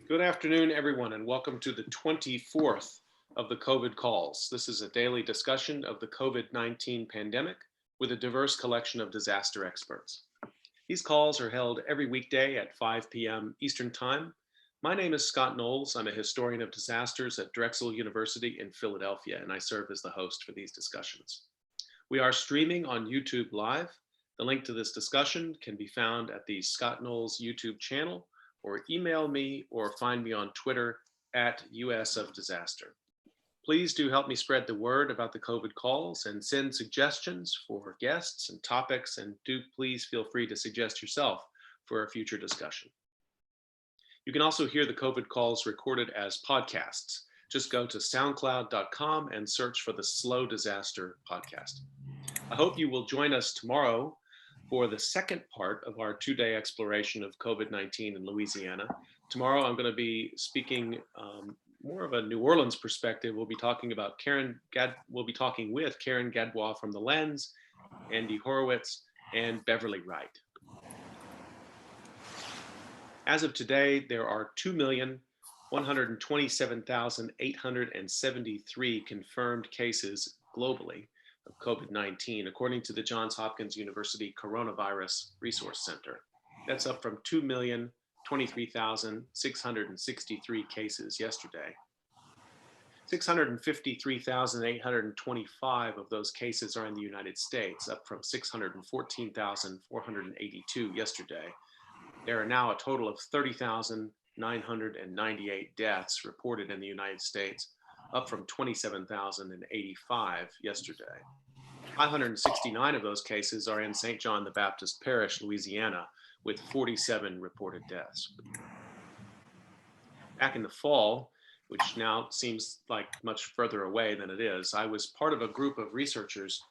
Good afternoon, everyone, and welcome to the 24th of the COVID calls. This is a daily discussion of the COVID-19 pandemic with a diverse collection of disaster experts. These calls are held every weekday at 5 p.m. Eastern Time. My name is Scott Knowles. I'm a historian of disasters at Drexel University in Philadelphia, and I serve as the host for these discussions. We are streaming on YouTube Live. The link to this discussion can be found at the Scott Knowles YouTube channel, or email me or find me on Twitter at US of Disaster. Please do help me spread the word about the COVID calls and send suggestions for guests and topics, and do please feel free to suggest yourself for a future discussion. You can also hear the COVID calls recorded as podcasts. Just go to soundcloud.com and search for the Slow Disaster podcast. I hope you will join us tomorrow for the second part of our two-day exploration of COVID-19 in Louisiana. Tomorrow, I'm going to be speaking more of a New Orleans perspective. We'll be talking with Karen Gadbois from The Lens, Andy Horowitz, and Beverly Wright. As of today, there are 2,127,873 confirmed cases globally of COVID-19, according to the Johns Hopkins University Coronavirus Resource Center. That's up from 2,023,663 cases yesterday. 653,825 of those cases are in the United States, up from 614,482 yesterday. There are now a total of 30,998 deaths reported in the United States, up from 27,085 yesterday. 569 of those cases are in St. John the Baptist Parish, Louisiana, with 47 reported deaths. Back in the fall, which now seems like much further away than it is, I was part of a group of researchers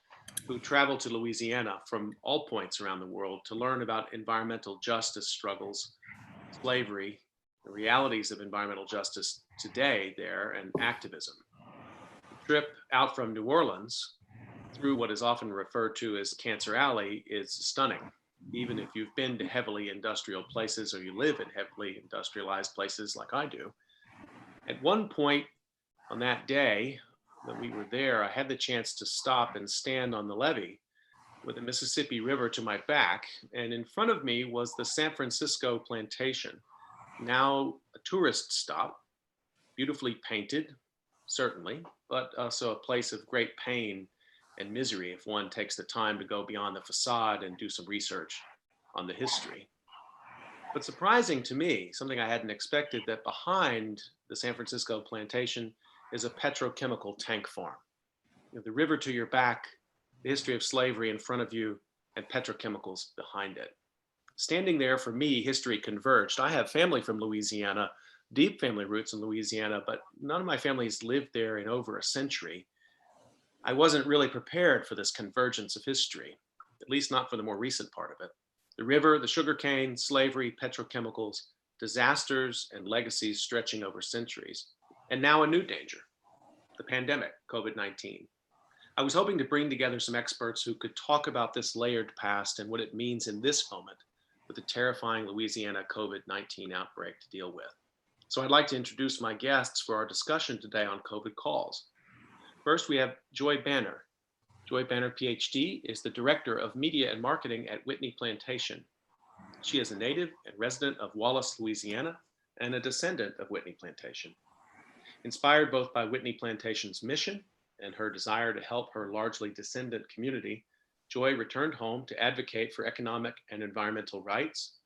who traveled to Louisiana from all points around the world to learn about environmental justice struggles, slavery, the realities of environmental justice today there, and activism. The trip out from New Orleans through what is often referred to as Cancer Alley is stunning. Even if you've been to heavily industrial places or you live in heavily industrialized places like I do. At one point on that day that we were there, I had the chance to stop and stand on the levee with the Mississippi River to my back, and in front of me was the San Francisco Plantation, now a tourist stop, beautifully painted, certainly, but also a place of great pain and misery if one takes the time to go beyond the facade and do some research on the history. But surprising to me, something I hadn't expected, that behind the San Francisco Plantation is a petrochemical tank farm. You know, the river to your back, the history of slavery in front of you, and petrochemicals behind it. Standing there, for me, history converged. I have family from Louisiana, deep family roots in Louisiana, but none of my family's lived there in over a century. I wasn't really prepared for this convergence of history, at least not for the more recent part of it. The river, the sugarcane, slavery, petrochemicals, disasters, and legacies stretching over centuries. And now a new danger, the pandemic, COVID-19. I was hoping to bring together some experts who could talk about this layered past and what it means in this moment with the terrifying Louisiana COVID-19 outbreak to deal with. So I'd like to introduce my guests for our discussion today on COVID calls. First, we have Joy Banner. Joy Banner, Ph.D., is the Director of Media and Marketing at Whitney Plantation. She is a native and resident of Wallace, Louisiana, and a descendant of Whitney Plantation. Inspired both by Whitney Plantation's mission and her desire to help her largely descendant community, Joy returned home to advocate for economic and environmental rights.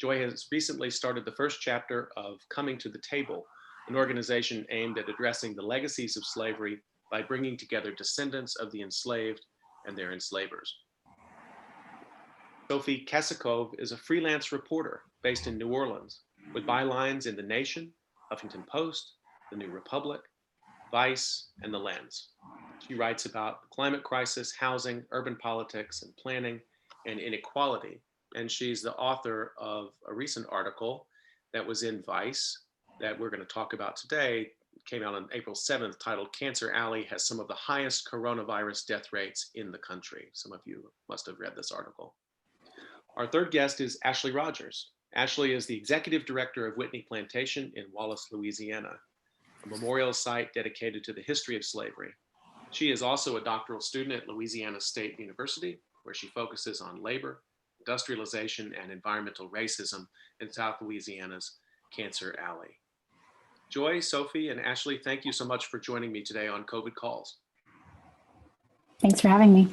Joy has recently started the first chapter of Coming to the Table, an organization aimed at addressing the legacies of slavery by bringing together descendants of the enslaved and their enslavers. Sophie Kasakove is a freelance reporter based in New Orleans with bylines in The Nation, Huffington Post, The New Republic, Vice, and The Lens. She writes about the climate crisis, housing, urban politics, and planning, and inequality. And she's the author of a recent article that was in Vice that we're going to talk about today. It came out on April 7th, titled "Cancer Alley Has Some of the Highest Coronavirus Death Rates in the Country." Some of you must have read this article. Our third guest is Ashley Rogers. Ashley is the executive director of Whitney Plantation in Wallace, Louisiana, a memorial site dedicated to the history of slavery. She is also a doctoral student at Louisiana State University, where she focuses on labor, industrialization, and environmental racism in South Louisiana's Cancer Alley. Joy, Sophie, and Ashley, thank you so much for joining me today on COVID Calls. Thanks for having me.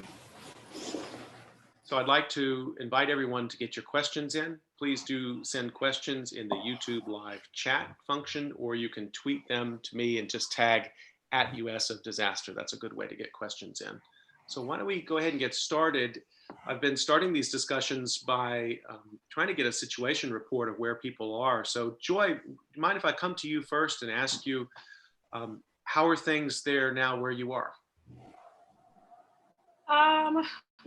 So I'd like to invite everyone to get your questions in. Please do send questions in the YouTube live chat function, or you can tweet them to me and just tag @US of Disaster. That's a good way to get questions in. So why don't we go ahead and get started? I've been starting these discussions by trying to get a situation report of where people are. So Joy, do you mind if I come to you first and ask you, how are things there now where you are?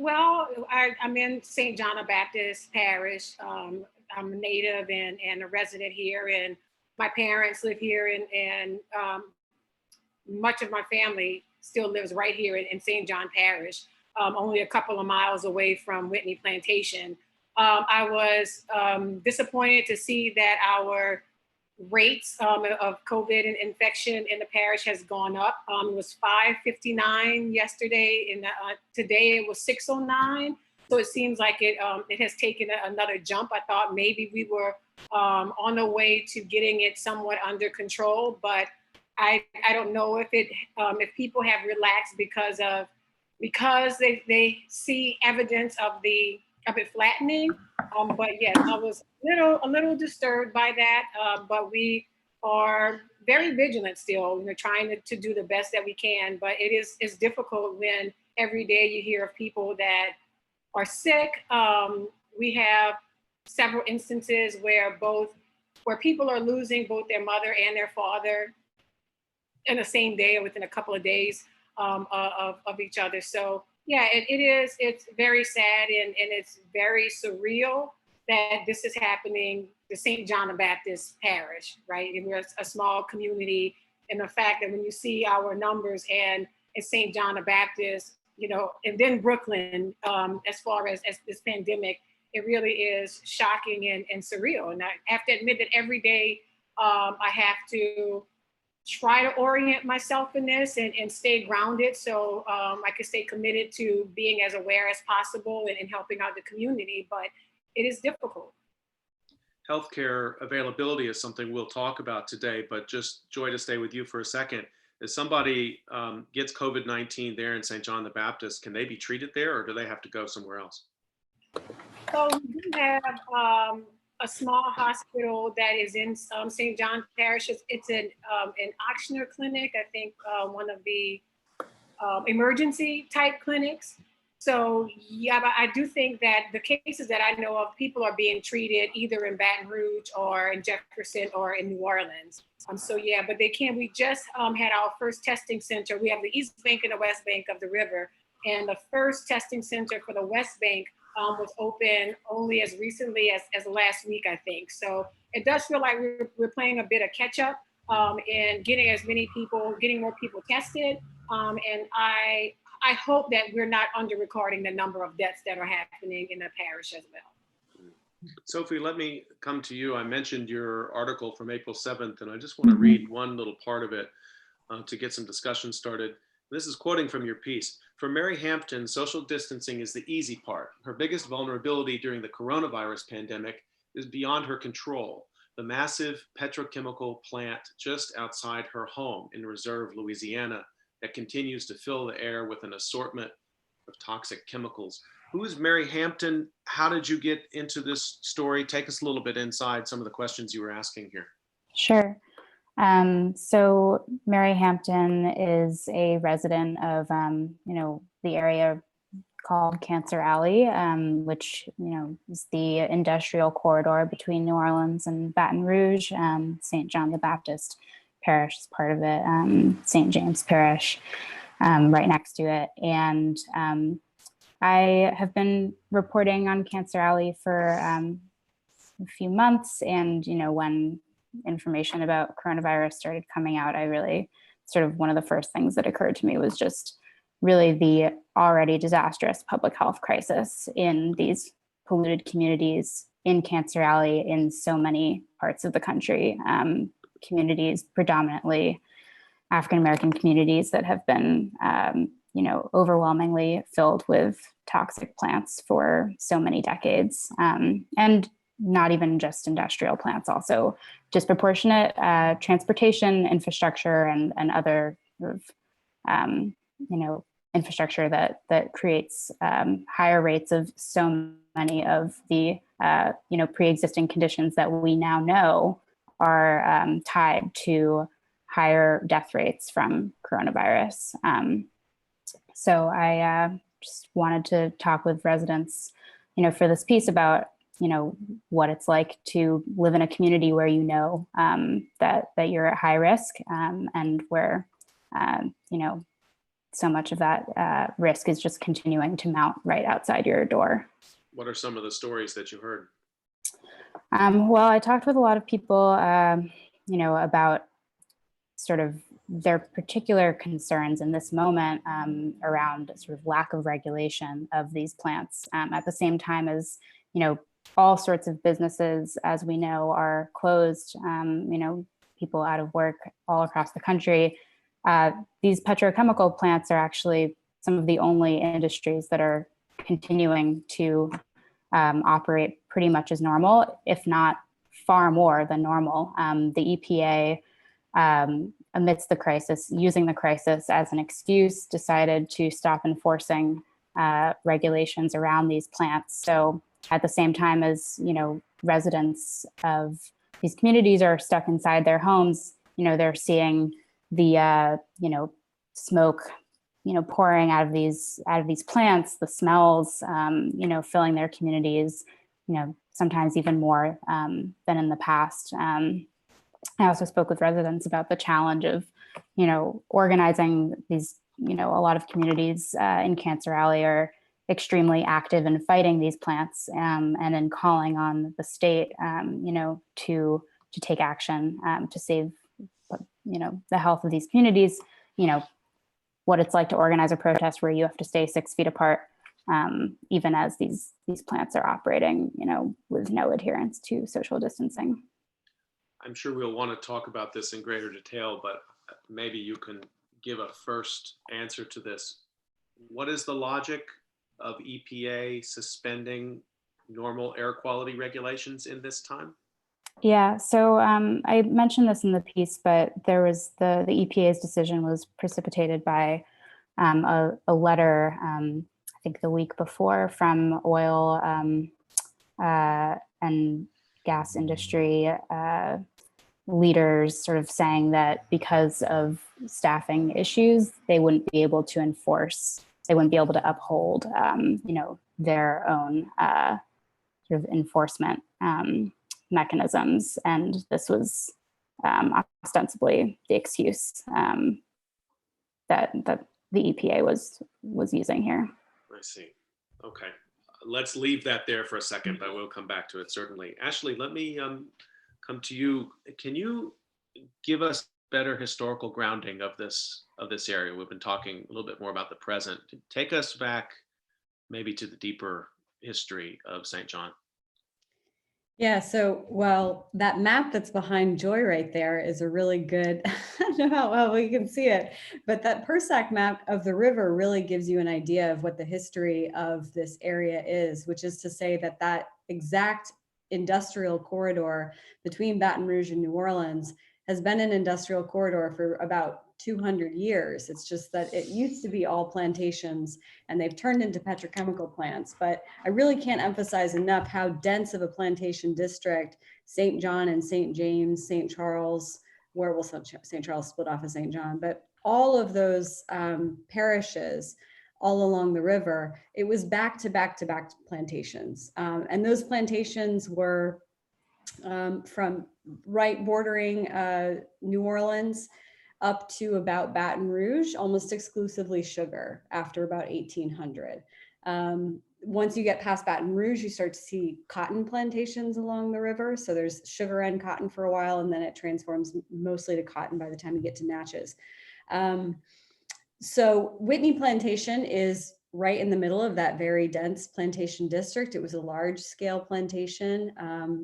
Well, I'm in St. John the Baptist Parish. I'm a native and a resident here, and my parents live here, and much of my family still lives right here in St. John Parish, only a couple of miles away from Whitney Plantation. I was disappointed to see that our rates of COVID infection in the parish has gone up. It was 559 yesterday, and today it was 609. So it seems like it has taken another jump. I thought maybe we were on the way to getting it somewhat under control, but I don't know if people have relaxed because they see evidence of it flattening. But yes, I was a little disturbed by that. But we are very vigilant still, trying to do the best that we can. But it's difficult when every day you hear of people that are sick. We have several instances where people are losing both their mother and their father in the same day or within a couple of days of each other. So yeah, it's very sad and it's very surreal that this is happening to St. John the Baptist Parish, right? And we're a small community, and the fact that when you see our numbers and in St. John the Baptist, and then Brooklyn, as far as this pandemic, it really is shocking and surreal. And I have to admit that every day I have to try to orient myself in this and stay grounded so I can stay committed to being as aware as possible and helping out the community, but it is difficult. Healthcare availability is something we'll talk about today, but just Joy, to stay with you for a second. If somebody gets COVID-19 there in St. John the Baptist, can they be treated there or do they have to go somewhere else? So we do have a small hospital that is in St. John Parish. It's an Ochsner clinic, I think one of the emergency type clinics. So yeah, but I do think that the cases that I know of, people are being treated either in Baton Rouge or in Jefferson or in New Orleans. So yeah, but we just had our first testing center. We have the East Bank and the West Bank of the river. And the first testing center for the West Bank was open only as recently as last week, I think. So it does feel like we're playing a bit of catch up and getting more people tested. And I hope that we're not under-recording the number of deaths that are happening in the parish as well. Sophie, let me come to you. I mentioned your article from April 7th, and I just want to read one little part of it to get some discussion started. This is quoting from your piece. For Mary Hampton, social distancing is the easy part. Her biggest vulnerability during the coronavirus pandemic is beyond her control. The massive petrochemical plant just outside her home in Reserve, Louisiana, that continues to fill the air with an assortment of toxic chemicals. Who is Mary Hampton? How did you get into this story? Take us a little bit inside some of the questions you were asking here. Sure. So Mary Hampton is a resident of, the area called Cancer Alley, which, is the industrial corridor between New Orleans and Baton Rouge. St. John the Baptist Parish is part of it, St. James Parish, right next to it. And I have been reporting on Cancer Alley for a few months. And, when information about coronavirus started coming out, I really one of the first things that occurred to me was just really the already disastrous public health crisis in these polluted communities in Cancer Alley in so many parts of the country, communities, predominantly African-American communities that have been, overwhelmingly filled with toxic plants for so many decades. And not even just industrial plants, also disproportionate transportation infrastructure and other sort of, infrastructure that creates higher rates of so many of the, pre-existing conditions that we now know are tied to higher death rates from coronavirus. So I just wanted to talk with residents, for this piece about, what it's like to live in a community where that you're at high risk, and where, so much of that risk is just continuing to mount right outside your door. What are some of the stories that you heard? Well, I talked with a lot of people, about sort of their particular concerns in this moment around sort of lack of regulation of these plants, at the same time as, all sorts of businesses, as we know, are closed, people out of work all across the country. These petrochemical plants are actually some of the only industries that are continuing to operate pretty much as normal, if not far more than normal. The EPA, amidst the crisis, using the crisis as an excuse, decided to stop enforcing regulations around these plants. So at the same time as, residents of these communities are stuck inside their homes, they're seeing the, smoke, pouring out of these plants, the smells, filling their communities, sometimes even more than in the past. I also spoke with residents about the challenge of, organizing these, a lot of communities in Cancer Alley are extremely active in fighting these plants, and in calling on the state, to take action to save, the health of these communities. What it's like to organize a protest where you have to stay 6 feet apart, even as these plants are operating, with no adherence to social distancing. I'm sure we'll want to talk about this in greater detail, but maybe you can give a first answer to this. What is the logic of EPA suspending normal air quality regulations in this time? Yeah, so I mentioned this in the piece, but there was the EPA's decision was precipitated by a letter, I think the week before, from oil and gas industry leaders, sort of saying that because of staffing issues, they wouldn't be able to uphold, their own sort of enforcement mechanisms. And this was ostensibly the excuse that the EPA was using here. I see. Okay. Let's leave that there for a second, but we'll come back to it certainly. Ashley, let me come to you. Can you give us better historical grounding of this area? We've been talking a little bit more about the present. Take us back maybe to the deeper history of St. John. Yeah, so, well, that map that's behind Joy right there is a really good, I don't know how well we can see it, but that Persac map of the river really gives you an idea of what the history of this area is, which is to say that that exact industrial corridor between Baton Rouge and New Orleans has been an industrial corridor for about 200 years. It's just that it used to be all plantations and they've turned into petrochemical plants. But I really can't emphasize enough how dense of a plantation district St. John and St. James, St. Charles, where will St. Charles split off of St. John, but all of those parishes all along the river, it was back to back plantations. And those plantations were from right bordering New Orleans up to about Baton Rouge, almost exclusively sugar after about 1800. Once you get past Baton Rouge, you start to see cotton plantations along the river. So there's sugar and cotton for a while, and then it transforms mostly to cotton by the time you get to Natchez. So Whitney Plantation is right in the middle of that very dense plantation district. It was a large scale plantation,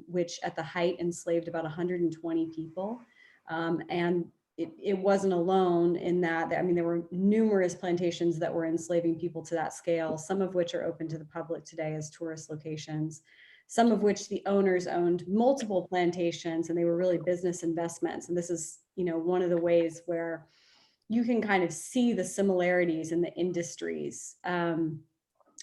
which at the height enslaved about 120 people. And it wasn't alone in that. I mean, there were numerous plantations that were enslaving people to that scale, some of which are open to the public today as tourist locations, some of which the owners owned multiple plantations, and they were really business investments. And this is, you know, one of the ways where you can kind of see the similarities in the industries.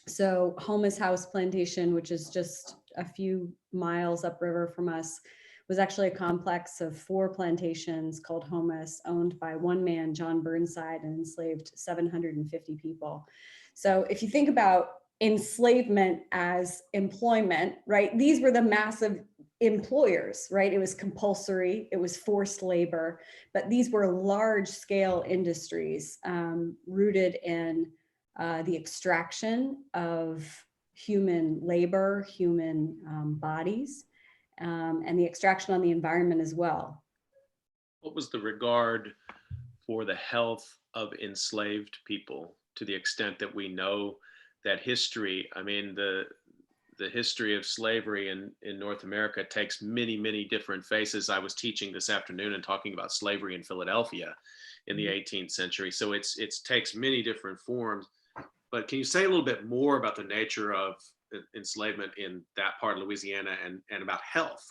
So Homus House Plantation, which is just a few miles upriver from us, was actually a complex of 4 plantations called Homus, owned by one man, John Burnside, and enslaved 750 people. So if you think about enslavement as employment, right? These were the massive employers, right? It was compulsory, it was forced labor, but these were large scale industries rooted in the extraction of human labor, human bodies, and the extraction on the environment as well. What was the regard for the health of enslaved people, to the extent that we know that history, I mean, the history of slavery in North America takes many, many different faces. I was teaching this afternoon and talking about slavery in Philadelphia in the 18th century. So it takes many different forms. But can you say a little bit more about the nature of enslavement in that part of Louisiana and about health?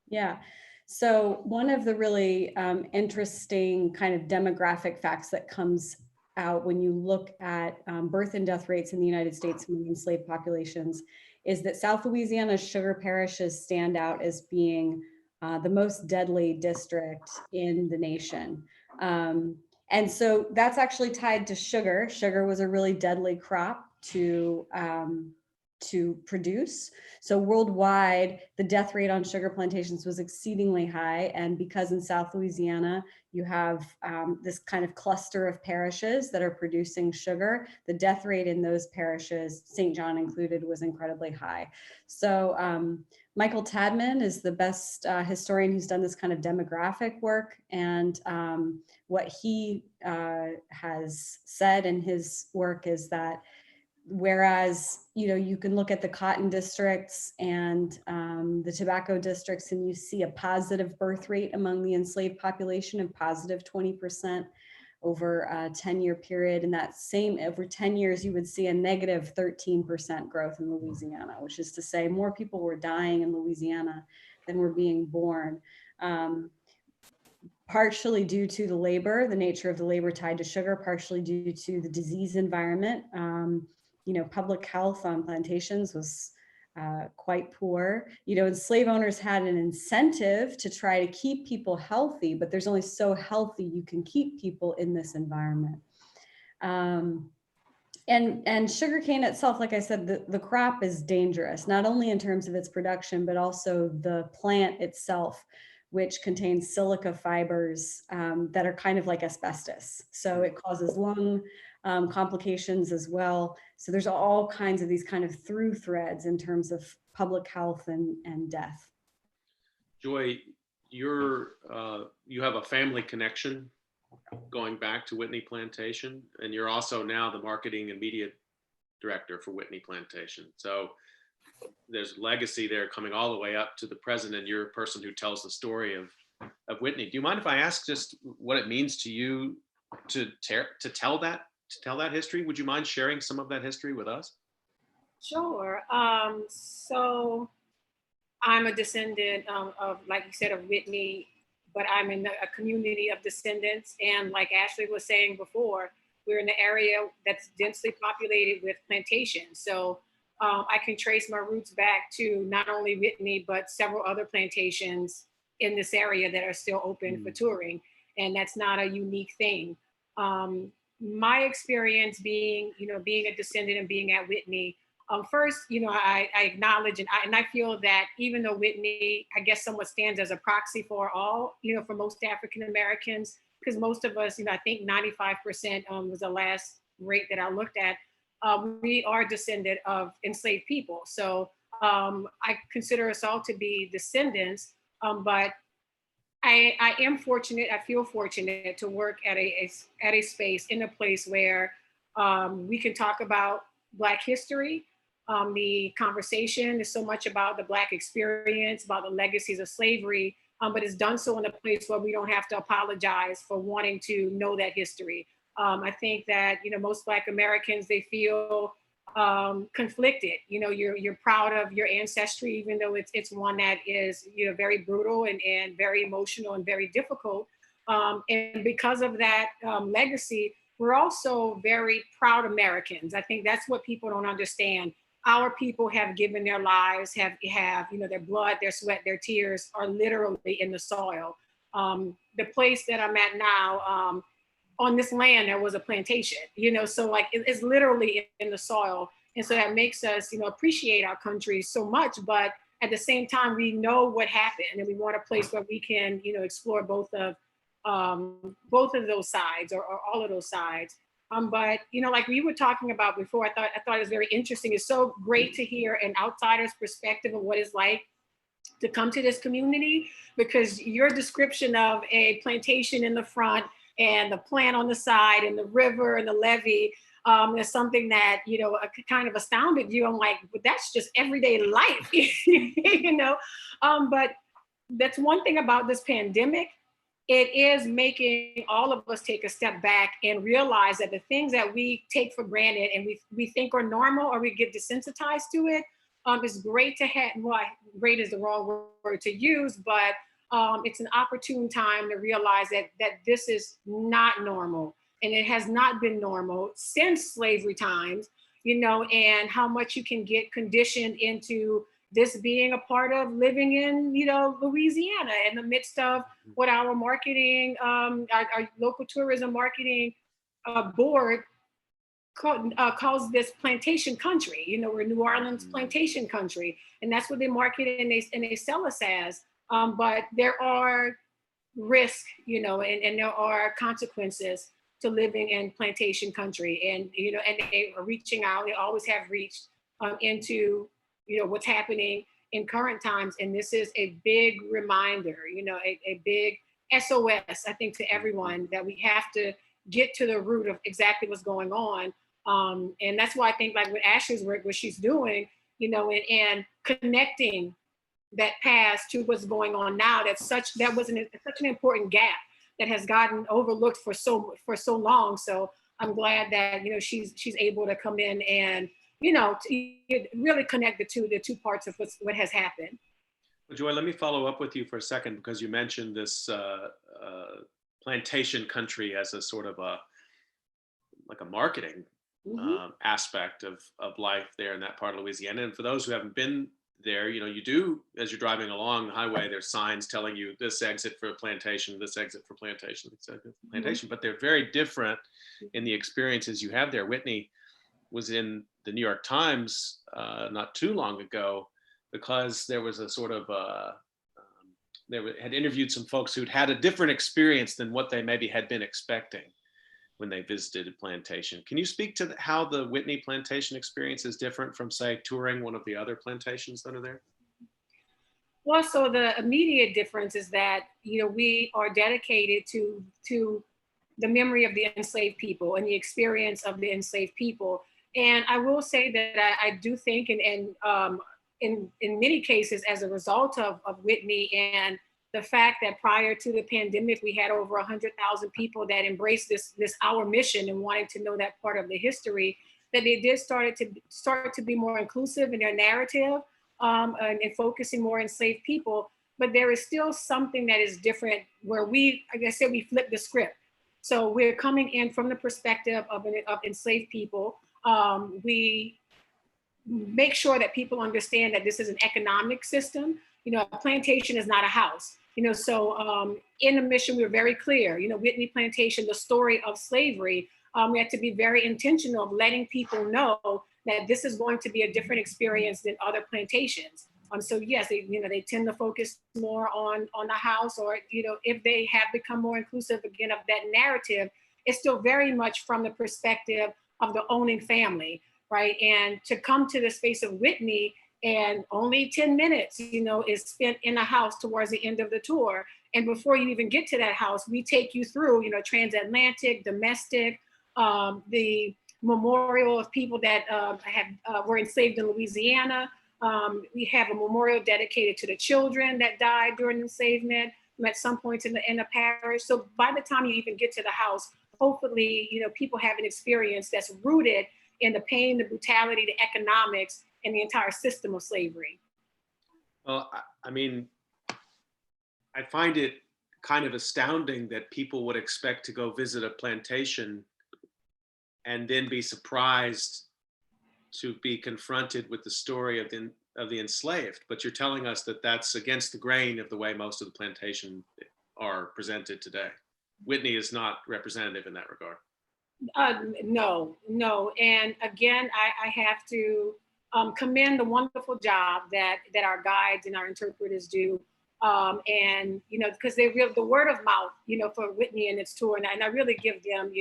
Yeah. So one of the really interesting kind of demographic facts that comes out when you look at birth and death rates in the United States among enslaved populations is that South Louisiana's sugar parishes stand out as being the most deadly district in the nation. And so that's actually tied to sugar. Sugar was a really deadly crop to produce. So worldwide, the death rate on sugar plantations was exceedingly high. And because in South Louisiana, you have this kind of cluster of parishes that are producing sugar, the death rate in those parishes, St. John included, was incredibly high. So Michael Tadman is the best historian who's done this kind of demographic work. And what he has said in his work is that whereas, you know, you can look at the cotton districts and the tobacco districts and you see a positive birth rate among the enslaved population of positive 20% over a 10-year period. And that same, over 10 years, you would see a negative 13% growth in Louisiana, which is to say more people were dying in Louisiana than were being born. Partially due to the labor, the nature of the labor tied to sugar, partially due to the disease environment. You know, public health on plantations was quite poor. You know, and slave owners had an incentive to try to keep people healthy, but there's only so healthy you can keep people in this environment. And sugarcane itself, like I said, the crop is dangerous, not only in terms of its production, but also the plant itself, which contains silica fibers that are kind of like asbestos. So it causes lung complications as well. So there's all kinds of these kind of through threads in terms of public health and death. Joy, you have a family connection going back to Whitney Plantation, and you're also now the marketing and media director for Whitney Plantation. So there's legacy there coming all the way up to the present, and you're a person who tells the story of Whitney. Do you mind if I ask just what it means to you to tell that history? Would you mind sharing some of that history with us? Sure. So I'm a descendant of, like you said, of Whitney, but I'm in a community of descendants. And like Ashley was saying before, we're in an area that's densely populated with plantations. So I can trace my roots back to not only Whitney, but several other plantations in this area that are still open for touring. And that's not a unique thing. My experience being a descendant and being at Whitney, first, I acknowledge and I feel that even though Whitney, I guess, somewhat stands as a proxy for all, for most African Americans, because most of us, I think 95% was the last rate that I looked at. We are descendant of enslaved people. So I consider us all to be descendants, but I am fortunate, I feel fortunate to work at a space, in a place where we can talk about Black history. The conversation is so much about the Black experience, about the legacies of slavery, but it's done so in a place where we don't have to apologize for wanting to know that history. I think that, you know, most Black Americans, they feel conflicted. You know, you're proud of your ancestry, even though it's one that is, you know, very brutal and very emotional and very difficult. And because of that legacy, we're also very proud Americans. I think that's what people don't understand. Our people have given their lives, have you know, their blood, their sweat, their tears are literally in the soil. The place that I'm at now, on this land, there was a plantation, you know, so like it's literally in the soil. And so that makes us, you know, appreciate our country so much, but at the same time, we know what happened and we want a place where we can, you know, explore both of those sides or all of those sides. But, you know, like we were talking about before, I thought it was very interesting. It's so great to hear an outsider's perspective of what it's like to come to this community, because your description of a plantation in the front and the plant on the side and the river and the levee is something that, you know, kind of astounded you. I'm like, but that's just everyday life, you know? But that's one thing about this pandemic. It is making all of us take a step back and realize that the things that we take for granted and we think are normal or we get desensitized to it, it's great to have, well, great is the wrong word to use, but it's an opportune time to realize that this is not normal. And it has not been normal since slavery times, you know, and how much you can get conditioned into this being a part of living in, you know, Louisiana in the midst of what our marketing, our local tourism marketing board calls this plantation country. You know, we're New Orleans plantation country, and that's what they market and they sell us as. But there are risks, you know, and there are consequences to living in plantation country, and you know, and they are reaching out. They always have reached into, you know, what's happening in current times. And this is a big reminder, you know, a big SOS, I think, to everyone, that we have to get to the root of exactly what's going on. And that's why I think, like with Ashley's work, what she's doing, you know, and connecting that past to what's going on now, that was such an important gap that has gotten overlooked for so long. So I'm glad that, you know, she's able to come in and, you know, to really connect the two parts of what has happened. Well, Joy, let me follow up with you for a second, because you mentioned this plantation country as a sort of a marketing aspect of life there in that part of Louisiana. And for those who haven't been there, you know, you do, as you're driving along the highway, there's signs telling you this exit for plantation, this exit for plantation, this exit for plantation, but they're very different in the experiences you have there. Whitney was in the New York Times not too long ago, because there was a sort of had interviewed some folks who'd had a different experience than what they maybe had been expecting when they visited a plantation. Can you speak to how the Whitney plantation experience is different from, say, touring one of the other plantations that are there? Well, so the immediate difference is that, you know, we are dedicated to the memory of the enslaved people and the experience of the enslaved people. And I will say that I do think, and in many cases, as a result of Whitney and the fact that prior to the pandemic, we had over 100,000 people that embraced this our mission and wanted to know that part of the history, that they did start to be more inclusive in their narrative and focusing more on enslaved people. But there is still something that is different, where we, like I said, we flip the script. So we're coming in from the perspective of enslaved people. We make sure that people understand that this is an economic system. You know, a plantation is not a house. You know, so in the mission, we were very clear, you know, Whitney Plantation, the story of slavery, we had to be very intentional of letting people know that this is going to be a different experience than other plantations. So yes, they tend to focus more on the house, or, you know, if they have become more inclusive again of that narrative, it's still very much from the perspective of the owning family, right? And to come to the space of Whitney, and only 10 minutes, you know, is spent in a house towards the end of the tour. And before you even get to that house, we take you through, you know, transatlantic, domestic, the memorial of people that were enslaved in Louisiana. We have a memorial dedicated to the children that died during enslavement at some points in the parish. So by the time you even get to the house, hopefully, people have an experience that's rooted in the pain, the brutality, the economics, and the entire system of slavery. Well, I mean, I find it kind of astounding that people would expect to go visit a plantation and then be surprised to be confronted with the story of the enslaved. But you're telling us that that's against the grain of the way most of the plantation are presented today. Whitney is not representative in that regard. No. And again, I have to commend the wonderful job that our guides and our interpreters do. And, because the word of mouth, for Whitney and its tour, and I really give them,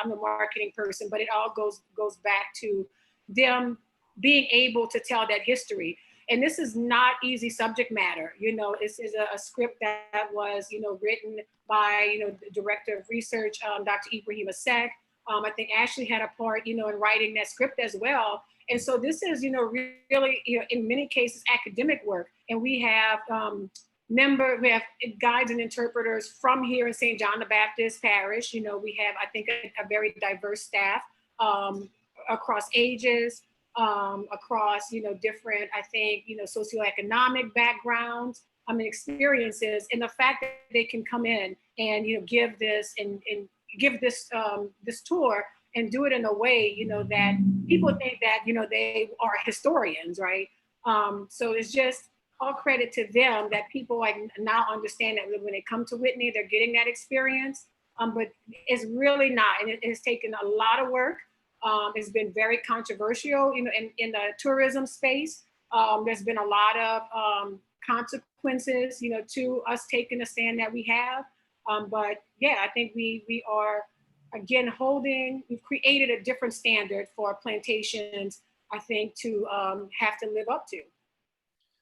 I'm a marketing person, but it all goes back to them being able to tell that history. And this is not easy subject matter. This is a script that was, written by, the director of research, Dr. Ibrahim Asek. I think Ashley had a part, in writing that script as well. And so this is, really, in many cases, academic work. And we have we have guides and interpreters from here in St. John the Baptist Parish. We have, I think, a very diverse staff across ages, across, different, I think, socioeconomic backgrounds, experiences. And the fact that they can come in and, give this and give this this tour and do it in a way, that people think that, they are historians, right? So it's just all credit to them that people now understand that when they come to Whitney, they're getting that experience. But it's really not, and it has taken a lot of work. It's been very controversial, in the tourism space. There's been a lot of consequences, to us taking the stand that we have. But yeah, I think we are, again, we've created a different standard for plantations, I think, to have to live up to.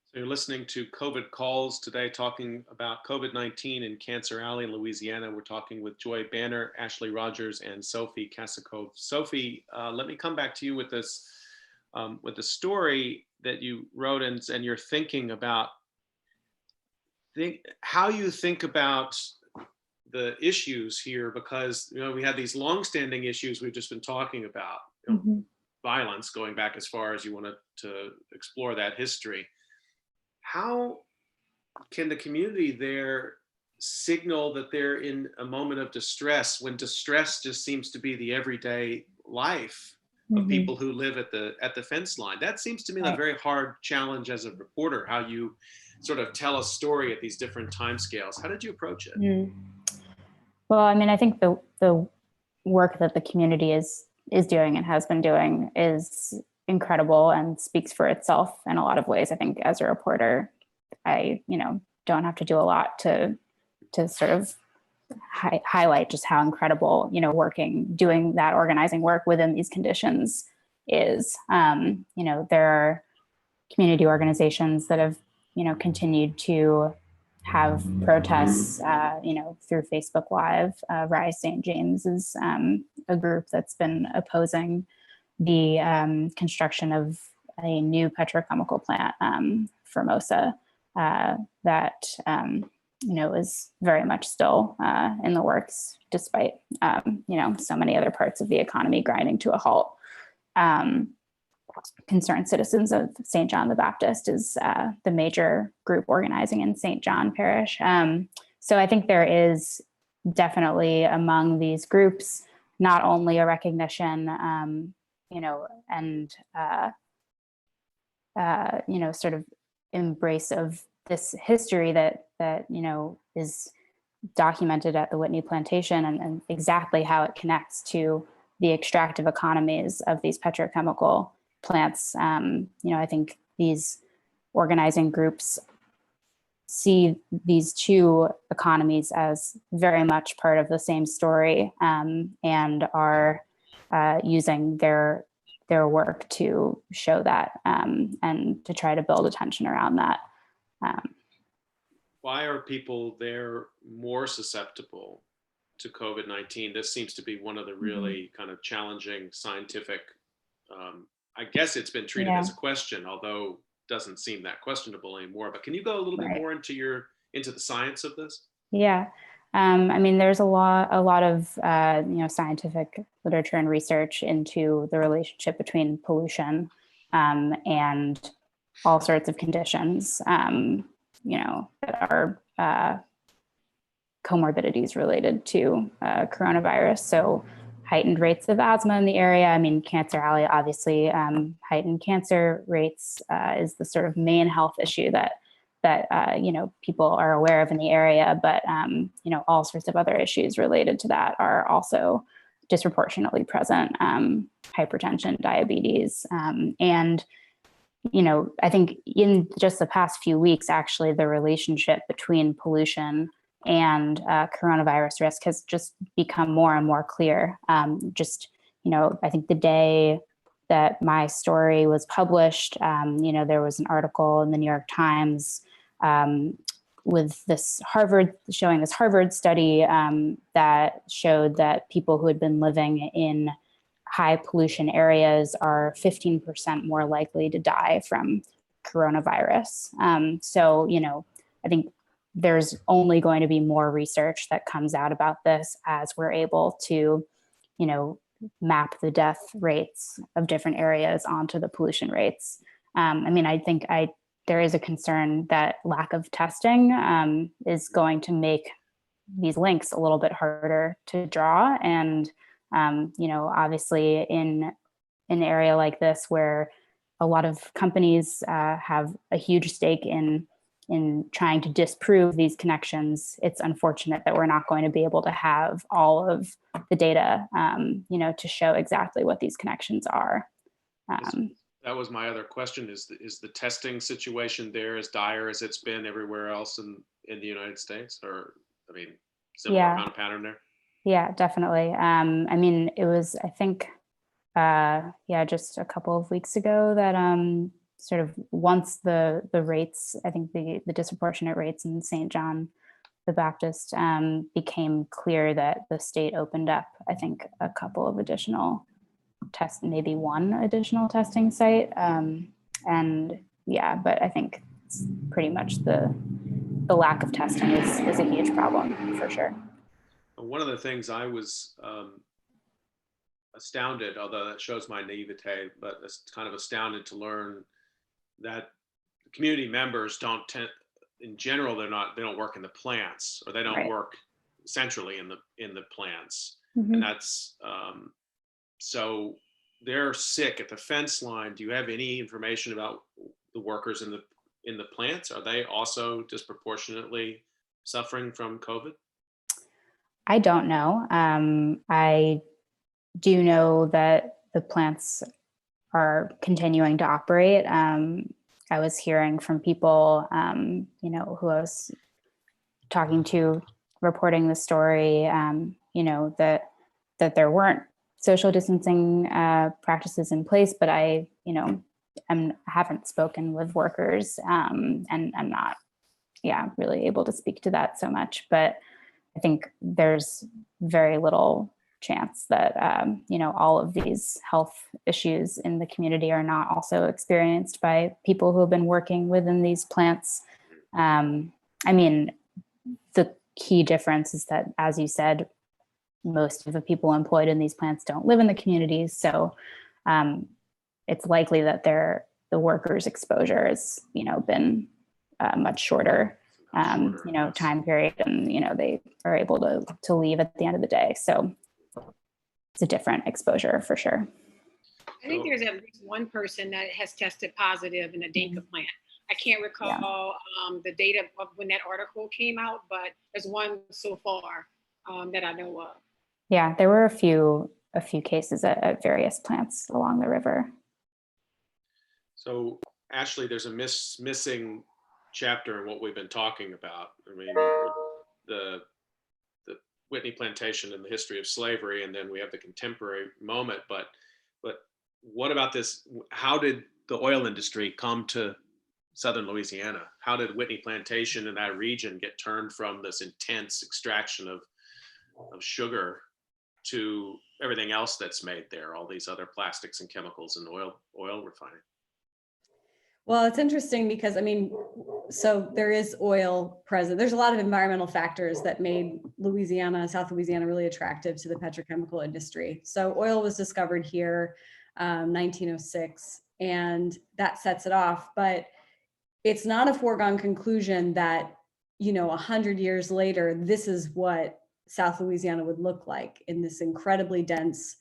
So you're listening to COVID Calls today, talking about COVID-19 in Cancer Alley in Louisiana. We're talking with Joy Banner, Ashley Rogers, and Sophie Kasakove. Sophie, let me come back to you with this, with the story that you wrote and you're thinking about how you think about the issues here, because we have these longstanding issues we've just been talking about, violence going back as far as you want to explore that history. How can the community there signal that they're in a moment of distress when distress just seems to be the everyday life of people who live at the fence line? That seems to me a very hard challenge as a reporter, how you sort of tell a story at these different timescales. How did you approach it? Well, I think the work that the community is doing and has been doing is incredible and speaks for itself in a lot of ways. I think as a reporter, I, don't have to do a lot to sort of highlight just how incredible, doing that organizing work within these conditions is. There are community organizations that have, continued to have protests, through Facebook Live. Rise St. James is a group that's been opposing the construction of a new petrochemical plant, Formosa, that is very much still in the works, despite so many other parts of the economy grinding to a halt. Concerned Citizens of St. John the Baptist is the major group organizing in St. John Parish. So I think there is definitely among these groups not only a recognition, and sort of embrace of this history that is documented at the Whitney Plantation and exactly how it connects to the extractive economies of these petrochemical plants. I think these organizing groups see these two economies as very much part of the same story, and are using their work to show that, and to try to build attention around that. Why are people there more susceptible to COVID-19, this seems to be one of the really kind of challenging scientific, I guess it's been treated as a question, although doesn't seem that questionable anymore. But can you go a little bit more into the science of this? Yeah. I mean, there's a lot of scientific literature and research into the relationship between pollution and all sorts of conditions, that are comorbidities related to coronavirus. So heightened rates of asthma in the area. I mean, Cancer Alley, obviously, heightened cancer rates is the sort of main health issue that people are aware of in the area, but all sorts of other issues related to that are also disproportionately present. Hypertension, diabetes, and I think in just the past few weeks, actually, the relationship between pollution and coronavirus risk has just become more and more clear. I think the day that my story was published, there was an article in the New York Times with this showing this Harvard study that showed that people who had been living in high pollution areas are 15% more likely to die from coronavirus. I think there's only going to be more research that comes out about this as we're able to, map the death rates of different areas onto the pollution rates. I think there is a concern that lack of testing is going to make these links a little bit harder to draw. And, obviously in an area like this where a lot of companies have a huge stake in trying to disprove these connections, it's unfortunate that we're not going to be able to have all of the data, to show exactly what these connections are. That was my other question. Is the testing situation there as dire as it's been everywhere else in the United States? Or, similar kind of pattern there? Yeah, definitely. It was, I think, just a couple of weeks ago that sort of once the rates, I think the disproportionate rates in St. John the Baptist became clear that the state opened up, I think, a couple of additional tests, maybe one additional testing site. But I think it's pretty much the lack of testing is a huge problem for sure. One of the things I was astounded, although that shows my naivete, but it's kind of astounded to learn that community members don't tend, in general, they don't work in the plants, or they don't work centrally in the plants. And that's so they're sick at the fence line. Do you have any information about the workers in the plants? Are they also disproportionately suffering from COVID? I don't know. I do know that the plants are continuing to operate. I was hearing from people, who I was talking to, reporting the story, that there weren't social distancing practices in place, but I haven't spoken with workers, and I'm not, really able to speak to that so much. But I think there's very little chance that, all of these health issues in the community are not also experienced by people who have been working within these plants. The key difference is that, as you said, most of the people employed in these plants don't live in the communities. So it's likely that the workers' exposure has, been much shorter, time period, and, they are able to leave at the end of the day. So it's a different exposure for sure. I think there's at least one person that has tested positive in a Dinka plant. I can't recall the date of when that article came out, but there's one so far that I know of. Yeah, there were a few cases at various plants along the river. So, Ashley, there's a missing chapter in what we've been talking about. The Whitney Plantation and the history of slavery, and then we have the contemporary moment. But what about this? How did the oil industry come to southern Louisiana? How did Whitney Plantation and that region get turned from this intense extraction of sugar to everything else that's made there, all these other plastics and chemicals and oil refining? Well, it's interesting because, I mean, so there is oil present. There's a lot of environmental factors that made Louisiana, South Louisiana, really attractive to the petrochemical industry. So oil was discovered here, 1906, and that sets it off. But it's not a foregone conclusion that, 100 years later, this is what South Louisiana would look like in this incredibly dense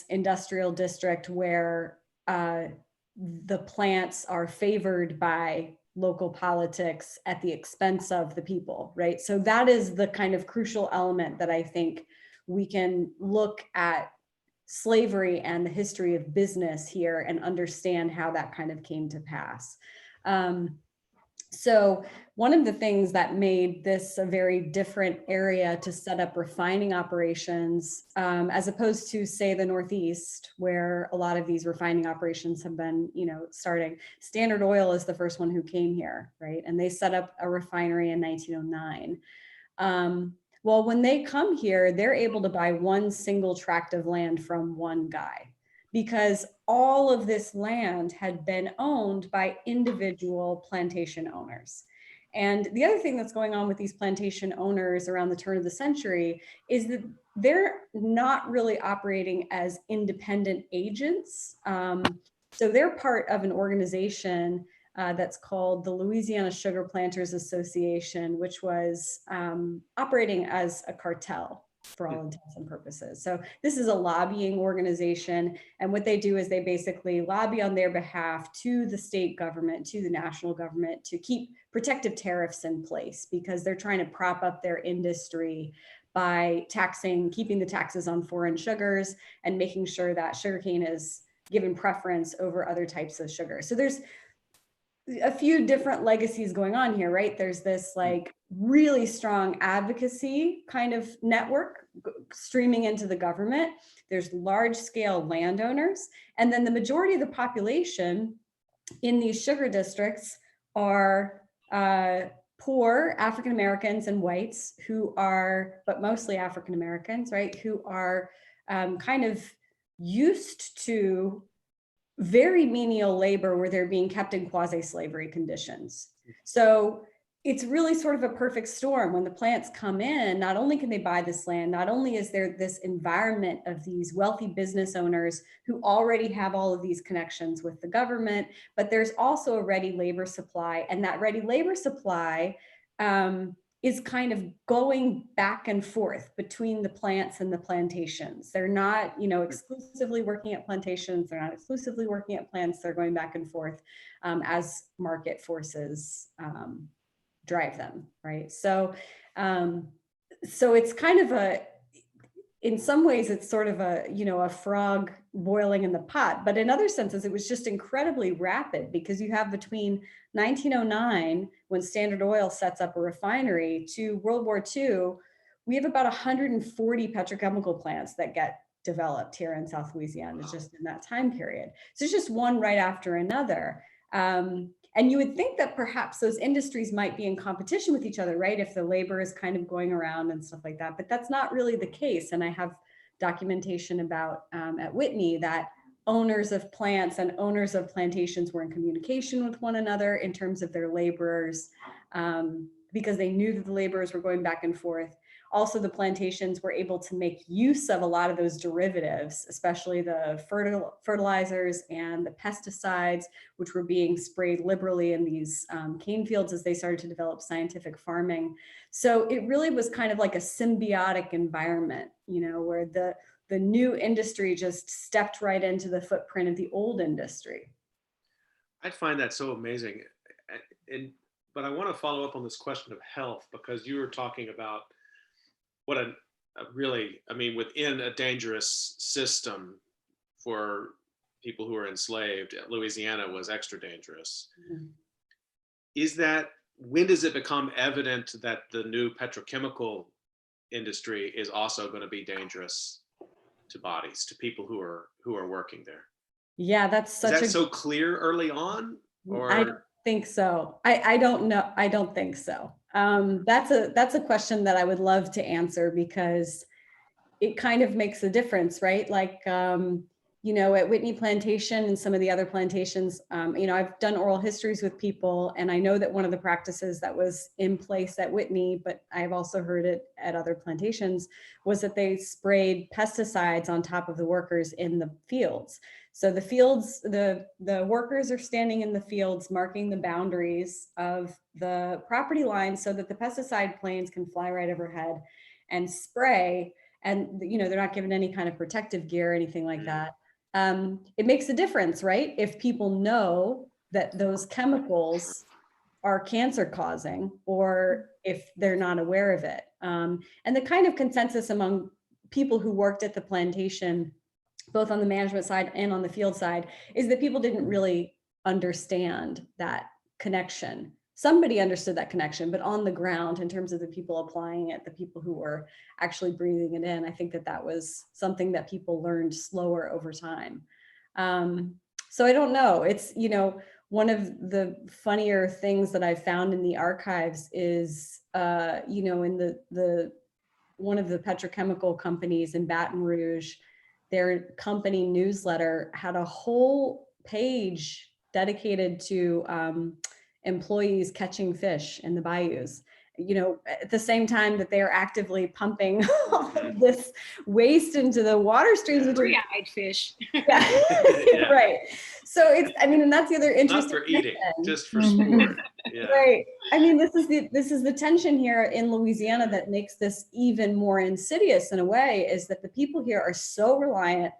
industrial district where the plants are favored by local politics at the expense of the people, right? So that is the kind of crucial element that I think we can look at slavery and the history of business here and understand how that kind of came to pass. So one of the things that made this a very different area to set up refining operations, as opposed to, say, the Northeast, where a lot of these refining operations have been, starting. Standard Oil is the first one who came here, right? And they set up a refinery in 1909. Well, when they come here, they're able to buy one single tract of land from one guy, because all of this land had been owned by individual plantation owners. And the other thing that's going on with these plantation owners around the turn of the century is that they're not really operating as independent agents. So they're part of an organization that's called the Louisiana Sugar Planters Association, which was operating as a cartel for all intents and purposes. So this is a lobbying organization. And what they do is they basically lobby on their behalf to the state government, to the national government, to keep protective tariffs in place, because they're trying to prop up their industry by keeping the taxes on foreign sugars and making sure that sugarcane is given preference over other types of sugar. So there's a few different legacies going on here, right? There's this like really strong advocacy kind of network streaming into the government. There's large scale landowners. And then the majority of the population in these sugar districts are poor African Americans and whites but mostly African Americans, right? Who are kind of used to very menial labor where they're being kept in quasi-slavery conditions. So it's really sort of a perfect storm. When the plants come in, not only can they buy this land, not only is there this environment of these wealthy business owners who already have all of these connections with the government, but there's also a ready labor supply. And that ready labor supply is kind of going back and forth between the plants and the plantations. They're not, exclusively working at plantations. They're not exclusively working at plants. They're going back and forth as market forces drive them, right? So, so it's kind of in some ways, it's sort of a frog boiling in the pot, but in other senses, it was just incredibly rapid, because you have between 1909, when Standard Oil sets up a refinery, to World War II, we have about 140 petrochemical plants that get developed here in South Louisiana, just in that time period. So it's just one right after another. And you would think that perhaps those industries might be in competition with each other, right? If the labor is kind of going around and stuff like that, but that's not really the case. And I have documentation about at Whitney that owners of plants and owners of plantations were in communication with one another in terms of their laborers, because they knew that the laborers were going back and forth. Also, the plantations were able to make use of a lot of those derivatives, especially the fertilizers and the pesticides, which were being sprayed liberally in these cane fields as they started to develop scientific farming. So it really was kind of like a symbiotic environment, where the new industry just stepped right into the footprint of the old industry. I find that so amazing. But I want to follow up on this question of health, because you were talking about what a really, within a dangerous system for people who are enslaved, Louisiana was extra dangerous. Mm-hmm. When does it become evident that the new petrochemical industry is also going to be dangerous to bodies, to people who are working there? Yeah, that's so clear early on? Or think so. I don't know. I don't think so. That's a question that I would love to answer, because it kind of makes a difference, right? Like, you know, at Whitney Plantation and some of the other plantations, you know, I've done oral histories with people, and I know that one of the practices that was in place at Whitney, but I've also heard it at other plantations, was that they sprayed pesticides on top of the workers in the fields. So the fields, the workers are standing in the fields, marking the boundaries of the property line so that the pesticide planes can fly right overhead and spray. And, you know, they're not given any kind of protective gear or anything like that. It makes a difference, right? If people know that those chemicals are cancer causing, or if they're not aware of it. And the kind of consensus among people who worked at the plantation, both on the management side and on the field side, is that people didn't really understand that connection. Somebody understood that connection, but on the ground, in terms of the people applying it, the people who were actually breathing it in, I think that that was something that people learned slower over time. So I don't know. It's, you know, one of the funnier things that I found in the archives is, you know, in the one of the petrochemical companies in Baton Rouge, their company newsletter had a whole page dedicated to employees catching fish in the bayous, you know, at the same time that they are actively pumping all of this waste into the water streams. Three-eyed fish. Yeah. Yeah. Right. So it's, I mean, and that's the other interesting. Not for eating, tension. just for sport. Yeah. Right. I mean, this is the tension here in Louisiana that makes this even more insidious in a way, is that the people here are so reliant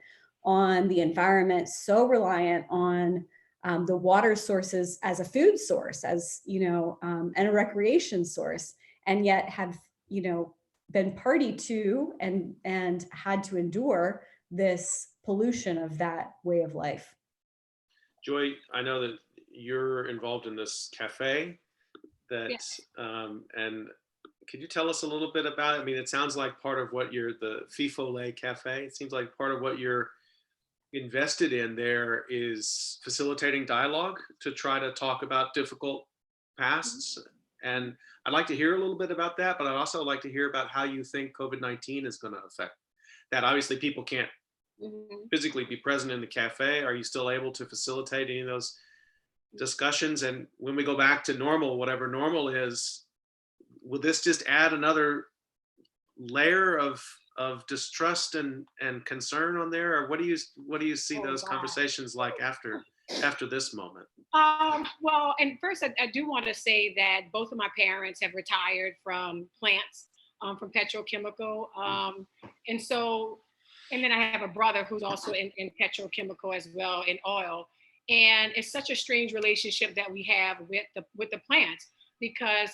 on the environment, so reliant on the water sources as a food source, as, you know, and a recreation source, and yet have, you know, been party to and had to endure this pollution of that way of life. Joy, I know that you're involved in this cafe that, Yes. And could you tell us a little bit about it? I mean, it sounds like part of what you're, the FIFOLE Cafe, it seems like part of what you're invested in there is facilitating dialogue to try to talk about difficult pasts. And I'd like to hear a little bit about that, but I'd also like to hear about how you think COVID-19 is going to affect that. Obviously, people can't physically be present in the cafe. Are you still able to facilitate any of those discussions? And when we go back to normal, whatever normal is, will this just add another layer of distrust and concern on there? Or what do you see those conversations like after this moment? Well, and first I do want to say that both of my parents have retired from plants, from petrochemical. And so, and then I have a brother who's also in petrochemical as well, in oil. And it's such a strange relationship that we have with the plants, because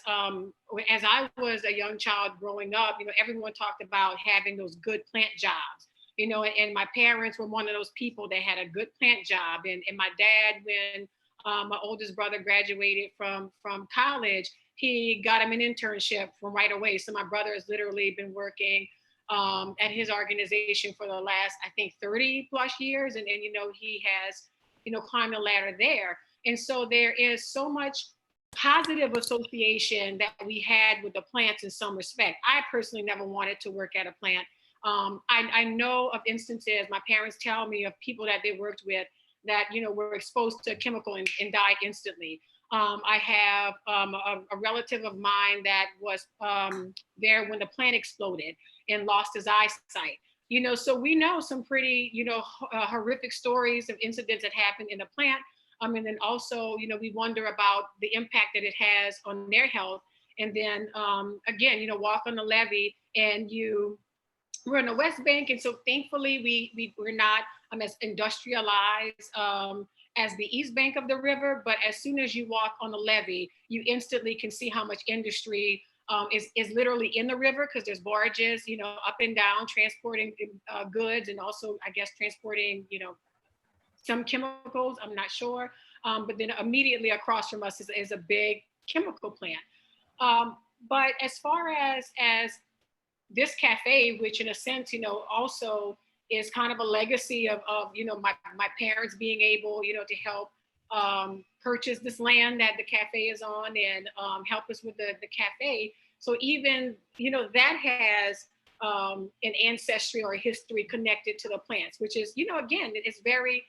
as I was a young child growing up, you know, everyone talked about having those good plant jobs, you know, and my parents were one of those people that had a good plant job. And my dad, when my oldest brother graduated from college, he got him an internship from right away. So my brother has literally been working at his organization for the last, I think, 30 plus years. And you know, he has, you know, climbed the ladder there. And so there is so much positive association that we had with the plants in some respect. I personally never wanted to work at a plant. I know of instances, my parents tell me of people that they worked with that, you know, were exposed to a chemical and died instantly. I have a relative of mine that was there when the plant exploded and lost his eyesight. You know, so we know some pretty, you know, horrific stories of incidents that happened in the plant. And then also, you know, we wonder about the impact that it has on their health. And then again, you know, walk on the levee, and we're in the West Bank. And so thankfully we're not as industrialized as the East Bank of the river. But as soon as you walk on the levee, you instantly can see how much industry is literally in the river, because there's barges, you know, up and down transporting goods, and also, I guess, transporting, you know, some chemicals, I'm not sure. But then immediately across from us is a big chemical plant. But as far as this cafe, which in a sense, you know, also is kind of a legacy of you know, my parents being able, you know, to help purchase this land that the cafe is on and help us with the cafe. So even, that has an ancestry or a history connected to the plants, which is, again, it's very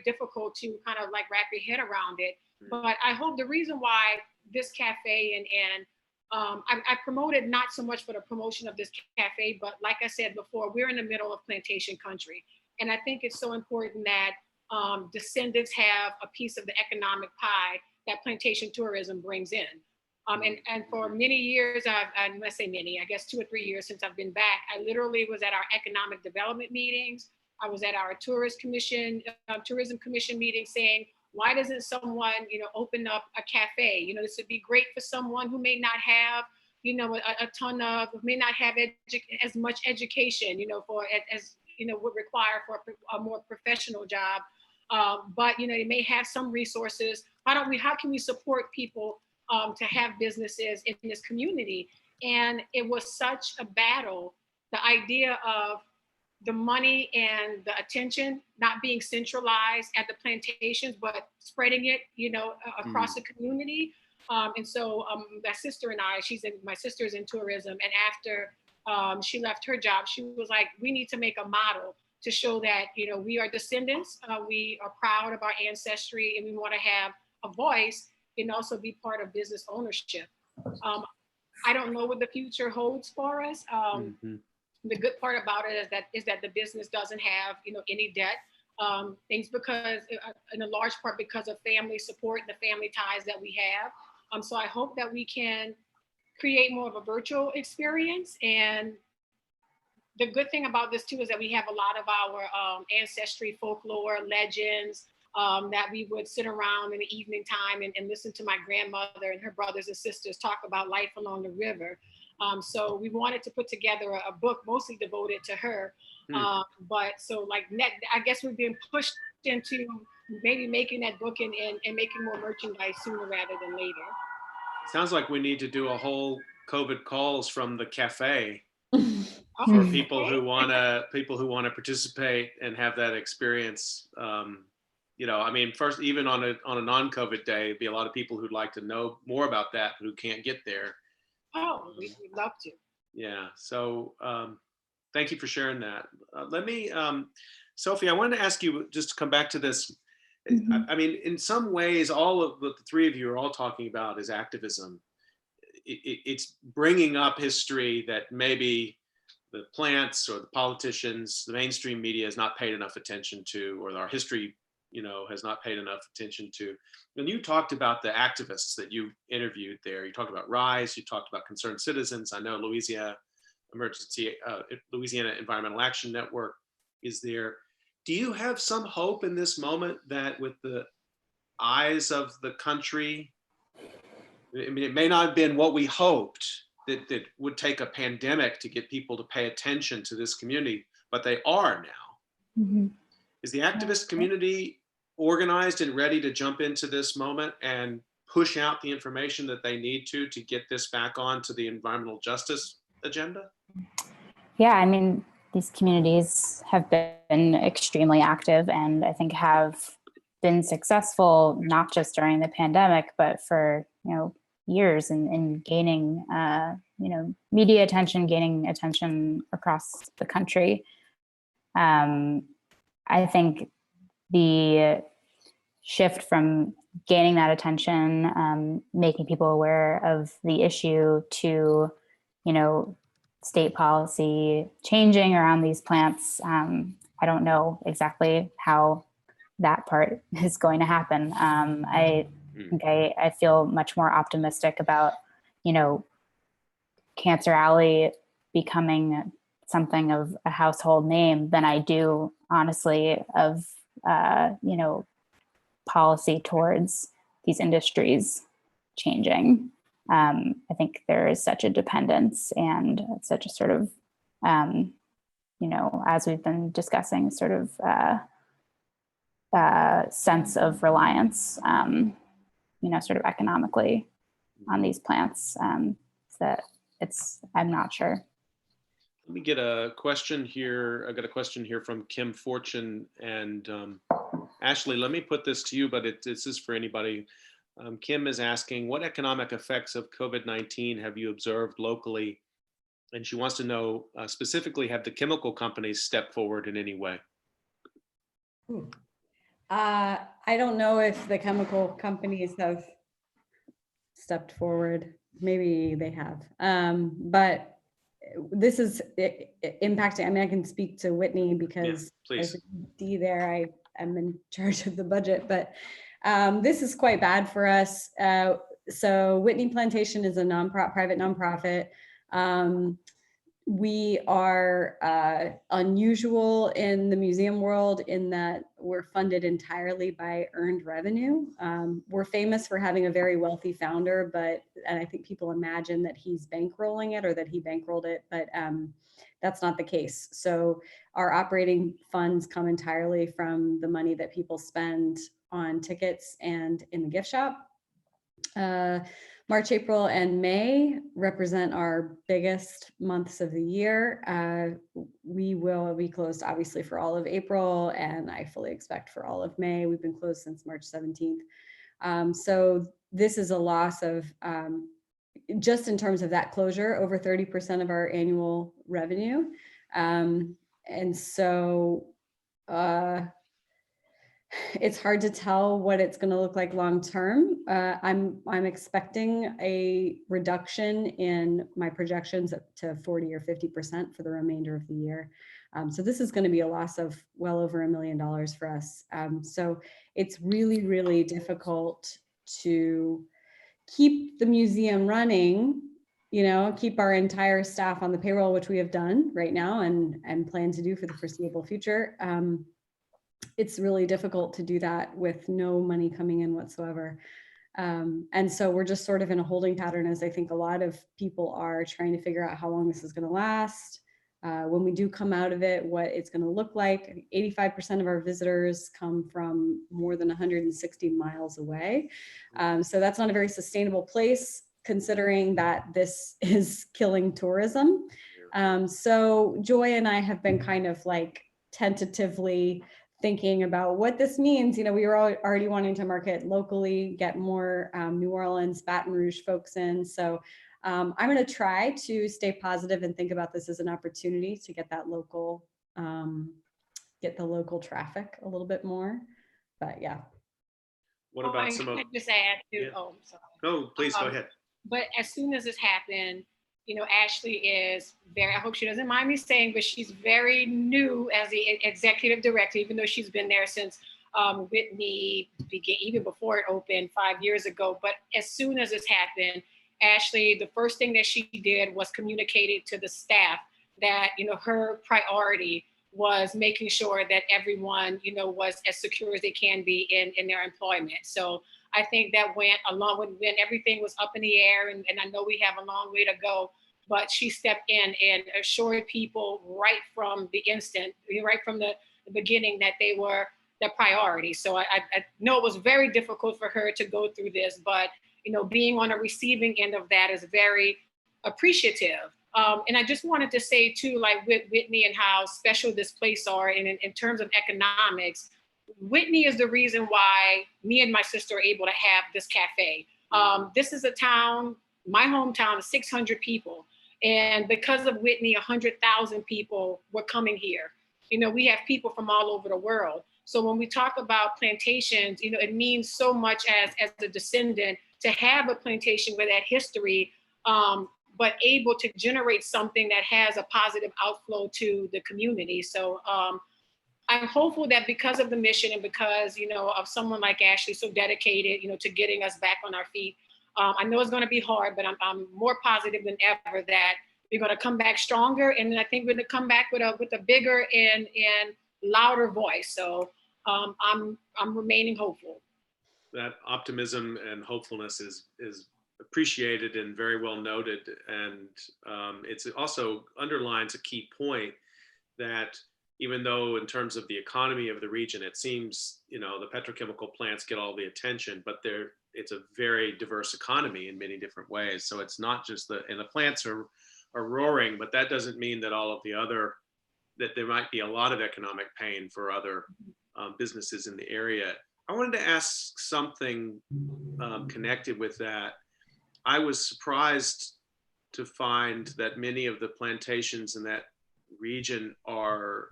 difficult to kind of like wrap your head around it. But I hope the reason why this cafe and I promoted not so much for the promotion of this cafe, but like I said before, we're in the middle of plantation country. And I think it's so important that descendants have a piece of the economic pie that plantation tourism brings in. And for many years, when I say many, I guess 2 or 3 years since I've been back, I literally was at our economic development meetings. I was at our tourism commission meeting saying, why doesn't someone, open up a cafe? This would be great for someone who may not have, a ton of, may not have as much education, for as would require for a more professional job. But they may have some resources. How can we support people to have businesses in this community? And it was such a battle, the idea of the money and the attention not being centralized at the plantations, but spreading it, across the community. And so my sister and I, my sister's in tourism, and after she left her job, she was like, we need to make a model to show that, we are descendants, we are proud of our ancestry, and we want to have a voice and also be part of business ownership. I don't know what the future holds for us. The good part about it is that the business doesn't have, any debt. Things because, in a large part, because of family support and the family ties that we have. So I hope that we can create more of a virtual experience. And the good thing about this too is that we have a lot of our ancestry, folklore, legends that we would sit around in the evening time and listen to my grandmother and her brothers and sisters talk about life along the river. So we wanted to put together a book mostly devoted to her. But so I guess we've been pushed into maybe making that book and making more merchandise sooner rather than later. Sounds like we need to do a whole COVID calls from the cafe for people who want to participate and have that experience. First, even on a non-COVID day, it'd be a lot of people who'd like to know more about that who can't get there. Oh, we'd love to. Yeah. So thank you for sharing that. Let me, Sophie, I wanted to ask you just to come back to this. In some ways, all of what the three of you are all talking about is activism. It's bringing up history that maybe the plants or the politicians, the mainstream media has not paid enough attention to, or our history, has not paid enough attention to. When you talked about the activists that you interviewed there, you talked about RISE, you talked about Concerned Citizens. I know Louisiana Environmental Action Network is there. Do you have some hope in this moment that with the eyes of the country, it may not have been what we hoped, that would take a pandemic to get people to pay attention to this community, but they are now. Is the activist community organized and ready to jump into this moment and push out the information that they need to get this back onto the environmental justice agenda? Yeah, these communities have been extremely active and I think have been successful, not just during the pandemic, but for, years in gaining, media attention, gaining attention across the country. I think the shift from gaining that attention, making people aware of the issue to, state policy changing around these plants. I don't know exactly how that part is going to happen. I think I feel much more optimistic about, Cancer Alley becoming something of a household name than I do, honestly, of, policy towards these industries changing. I think there is such a dependence and such a sort of, as we've been discussing, sort of sense of reliance, sort of economically on these plants. That I'm not sure. Let me get a question here. I got a question here from Kim Fortune, and Ashley, let me put this to you, but this is for anybody. Kim is asking, what economic effects of COVID-19 have you observed locally? And she wants to know specifically, have the chemical companies stepped forward in any way? I don't know if the chemical companies have stepped forward. Maybe they have, but this is impacting. I mean, I can speak to Whitney because as a D there, I am in charge of the budget, but this is quite bad for us. So Whitney Plantation is a private nonprofit. We are unusual in the museum world in that we're funded entirely by earned revenue. We're famous for having a very wealthy founder, and I think people imagine that he's bankrolling it or that he bankrolled it, but that's not the case. So our operating funds come entirely from the money that people spend on tickets and in the gift shop. March, April, and May represent our biggest months of the year. We will be closed obviously for all of April, and I fully expect for all of May. We've been closed since March 17th. So this is a loss of, just in terms of that closure, over 30% of our annual revenue. And so it's hard to tell what it's going to look like long term. I'm expecting a reduction in my projections up to 40 or 50% for the remainder of the year. So this is going to be a loss of well over $1 million for us. So it's really, really difficult to keep the museum running, keep our entire staff on the payroll, which we have done right now and plan to do for the foreseeable future. It's really difficult to do that with no money coming in whatsoever. And so we're just sort of in a holding pattern, as I think a lot of people are trying to figure out how long this is going to last. When we do come out of it, what it's going to look like. 85% of our visitors come from more than 160 miles away. So that's not a very sustainable place, considering that this is killing tourism. So Joy and I have been kind of like tentatively thinking about what this means. We were already wanting to market locally, get more New Orleans, Baton Rouge folks in. So I'm going to try to stay positive and think about this as an opportunity to get that local, get the local traffic a little bit more. But yeah. What about some of? I just add to, Yeah. Oh, sorry. No, please go ahead. But as soon as this happened, Ashley is very, I hope she doesn't mind me saying, but she's very new as the executive director, even though she's been there since Whitney began, even before it opened 5 years ago. But as soon as this happened, Ashley, the first thing that she did was communicated to the staff that, her priority was making sure that everyone, was as secure as they can be in their employment. So I think that went along with when everything was up in the air, and I know we have a long way to go, but she stepped in and assured people right from the instant, right from the beginning, that they were the priority. So I know it was very difficult for her to go through this, but being on a receiving end of that is very appreciative. And I just wanted to say too, like with Whitney and how special this place are in terms of economics, Whitney is the reason why me and my sister are able to have this cafe. This is a town, my hometown is 600 people. And because of Whitney, 100,000 people were coming here. We have people from all over the world. So when we talk about plantations, it means so much as a descendant to have a plantation with that history, but able to generate something that has a positive outflow to the community. So I'm hopeful that because of the mission and because, of someone like Ashley, so dedicated, to getting us back on our feet, I know it's going to be hard, but I'm more positive than ever that we're going to come back stronger. And I think we're going to come back with a bigger and louder voice. So I'm remaining hopeful. That optimism and hopefulness is appreciated and very well noted. And it's also underlines a key point that even though in terms of the economy of the region, it seems, the petrochemical plants get all the attention, but it's a very diverse economy in many different ways. So it's not just and the plants are roaring, but that doesn't mean that all of the other, that there might be a lot of economic pain for other businesses in the area. I wanted to ask something connected with that. I was surprised to find that many of the plantations in that region are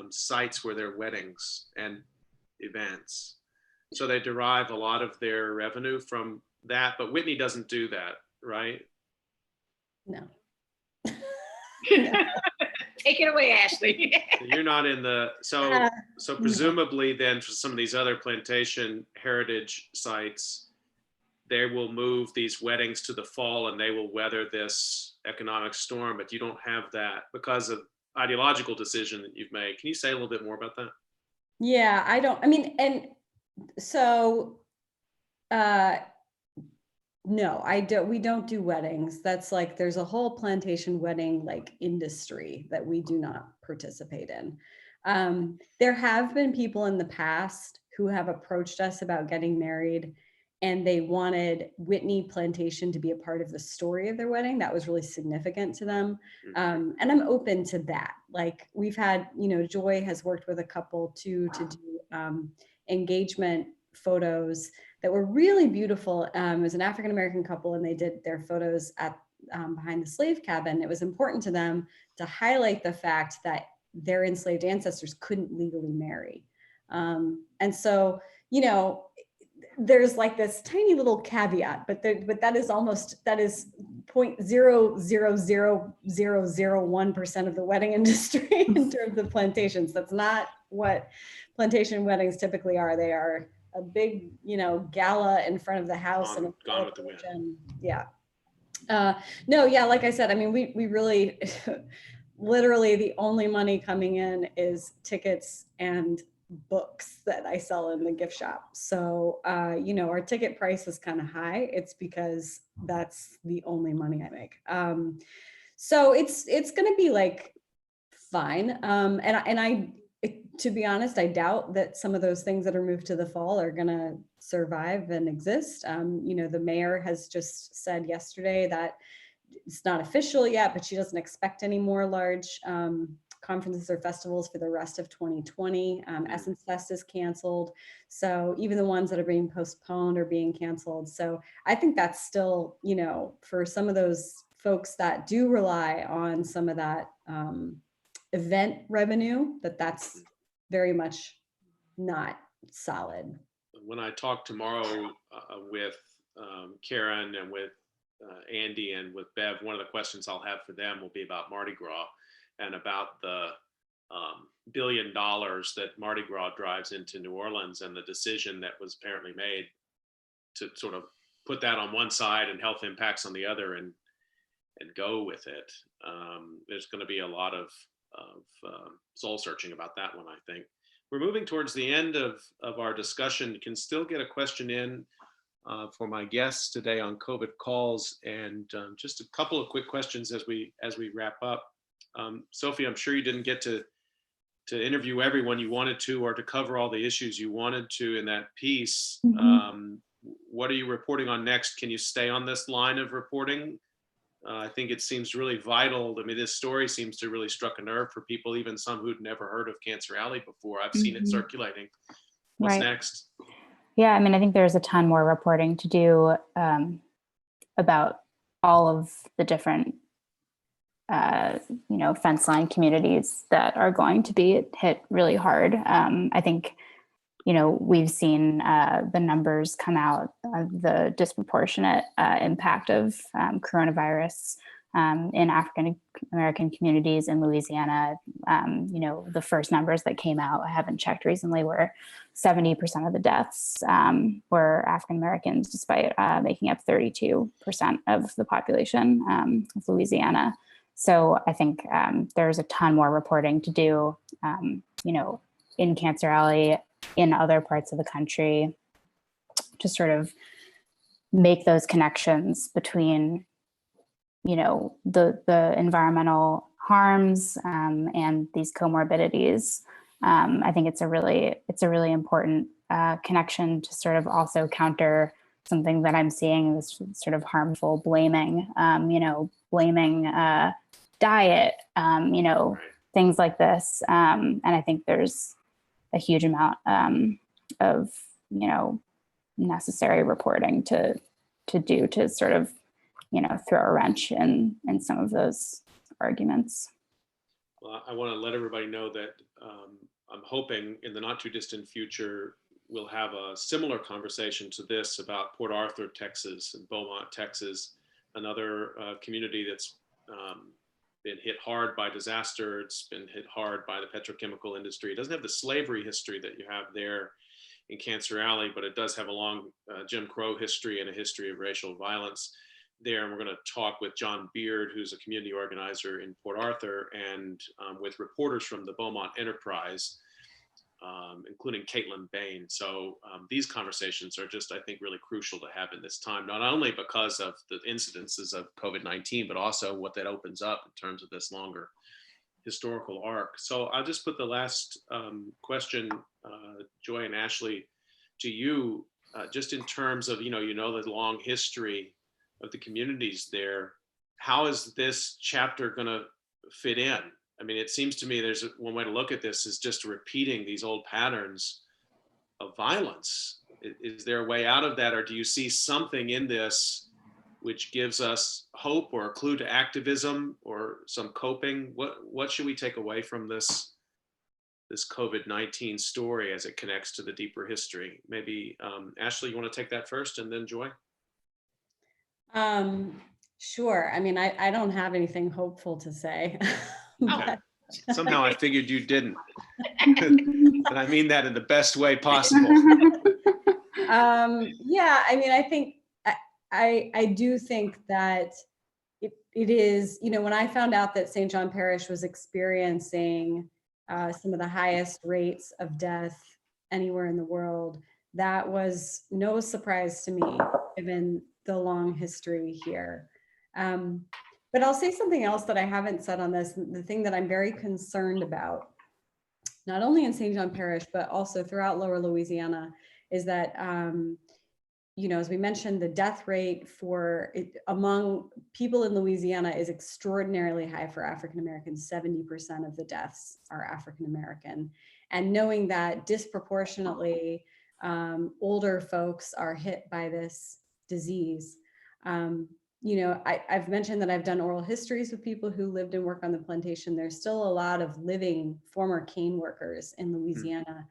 sites where there are weddings and events. So they derive a lot of their revenue from that, but Whitney doesn't do that, right? No. Take it away, Ashley. You're not in the, so presumably then for some of these other plantation heritage sites, they will move these weddings to the fall and they will weather this economic storm, but you don't have that because of ideological decision that you've made. Can you say a little bit more about that? Yeah, I mean, and so, no, we don't do weddings. That's like, there's a whole plantation wedding like industry that we do not participate in. There have been people in the past who have approached us about getting married and they wanted Whitney Plantation to be a part of the story of their wedding. That was really significant to them. And I'm open to that. Like we've had, Joy has worked with a couple to do engagement photos that were really beautiful. It was an African-American couple and they did their photos at behind the slave cabin. It was important to them to highlight the fact that their enslaved ancestors couldn't legally marry. And so, there's like this tiny little caveat, but that is 0.0000001% of the wedding industry in terms of plantations. That's not what plantation weddings typically are. They are a big, gala in front of the house and gone with the wind. Yeah. No, yeah, like I said, I mean, we really, literally the only money coming in is tickets and books that I sell in the gift shop. So, our ticket price is kind of high. It's because that's the only money I make. So it's going to be like fine. To be honest, I doubt that some of those things that are moved to the fall are going to survive and exist. The mayor has just said yesterday that it's not official yet, but she doesn't expect any more large conferences or festivals for the rest of 2020. Essence Fest is canceled. So even the ones that are being postponed are being canceled. So I think that's still, for some of those folks that do rely on some of that event revenue, that's very much not solid. When I talk tomorrow with Karen and with Andy and with Bev, one of the questions I'll have for them will be about Mardi Gras and about the $1 billion that Mardi Gras drives into New Orleans and the decision that was apparently made to sort of put that on one side and health impacts on the other and go with it. There's going to be a lot of soul searching about that one, I think. We're moving towards the end of our discussion. You can still get a question in for my guests today on COVID calls, and just a couple of quick questions as we wrap up. Sophie, I'm sure you didn't get to interview everyone you wanted to or to cover all the issues you wanted to in that piece. Mm-hmm. What are you reporting on next? Can you stay on this line of reporting? I think it seems really vital. I mean, this story seems to really struck a nerve for people, even some who'd never heard of Cancer Alley before. I've seen it circulating. What's next? Yeah, I mean, I think there's a ton more reporting to do about all of the different, fence line communities that are going to be hit really hard. I think, we've seen the numbers come out of the disproportionate impact of coronavirus in African American communities in Louisiana. The first numbers that came out, I haven't checked recently, were 70% of the deaths were African Americans, despite making up 32% of the population of Louisiana. So I think there's a ton more reporting to do, in Cancer Alley, in other parts of the country, to sort of make those connections between, the environmental harms and these comorbidities. I think it's a really important connection to sort of also counter something that I'm seeing, this sort of harmful blaming, blaming diet, things like this. And I think there's a huge amount of, you know, necessary reporting to do to sort of, you know, throw a wrench in some of those arguments. Well, I want to let everybody know that I'm hoping in the not too distant future, we'll have a similar conversation to this about Port Arthur, Texas, and Beaumont, Texas, another community that's been hit hard by disaster. It's been hit hard by the petrochemical industry. It doesn't have the slavery history that you have there in Cancer Alley, but it does have a long Jim Crow history and a history of racial violence there. And we're going to talk with John Beard, who's a community organizer in Port Arthur, and with reporters from the Beaumont Enterprise, including Caitlin Bain. So these conversations are just, I think, really crucial to have in this time, not only because of the incidences of COVID-19, but also what that opens up in terms of this longer historical arc. So I'll just put the last question, Joy and Ashley, to you, just in terms of, you know, the long history of the communities there. How is this chapter going to fit in? I mean, it seems to me there's one way to look at this is just repeating these old patterns of violence. Is there a way out of that, or do you see something in this which gives us hope or a clue to activism or some coping? What should we take away from this COVID-19 story as it connects to the deeper history? Maybe Ashley, you want to take that first, and then Joy? Sure. I mean, I don't have anything hopeful to say. Okay. Somehow I figured you didn't. And I mean that in the best way possible. Yeah, I mean, I think, I do think that it is, you know, when I found out that St. John Parish was experiencing some of the highest rates of death anywhere in the world, that was no surprise to me, given the long history here. But I'll say something else that I haven't said on this. The thing that I'm very concerned about, not only in St. John Parish, but also throughout Lower Louisiana, is that, you know, as we mentioned, the death rate among people in Louisiana is extraordinarily high for African Americans. 70% of the deaths are African American. And knowing that disproportionately older folks are hit by this disease, you know, I've mentioned that I've done oral histories with people who lived and worked on the plantation. There's still a lot of living former cane workers in Louisiana.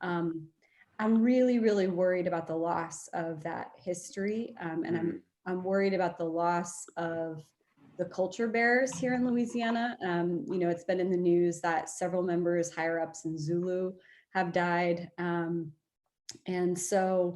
I'm really, really worried about the loss of that history. And I'm worried about the loss of the culture bearers here in Louisiana. You know, it's been in the news that several members, higher ups in Zulu, have died. And so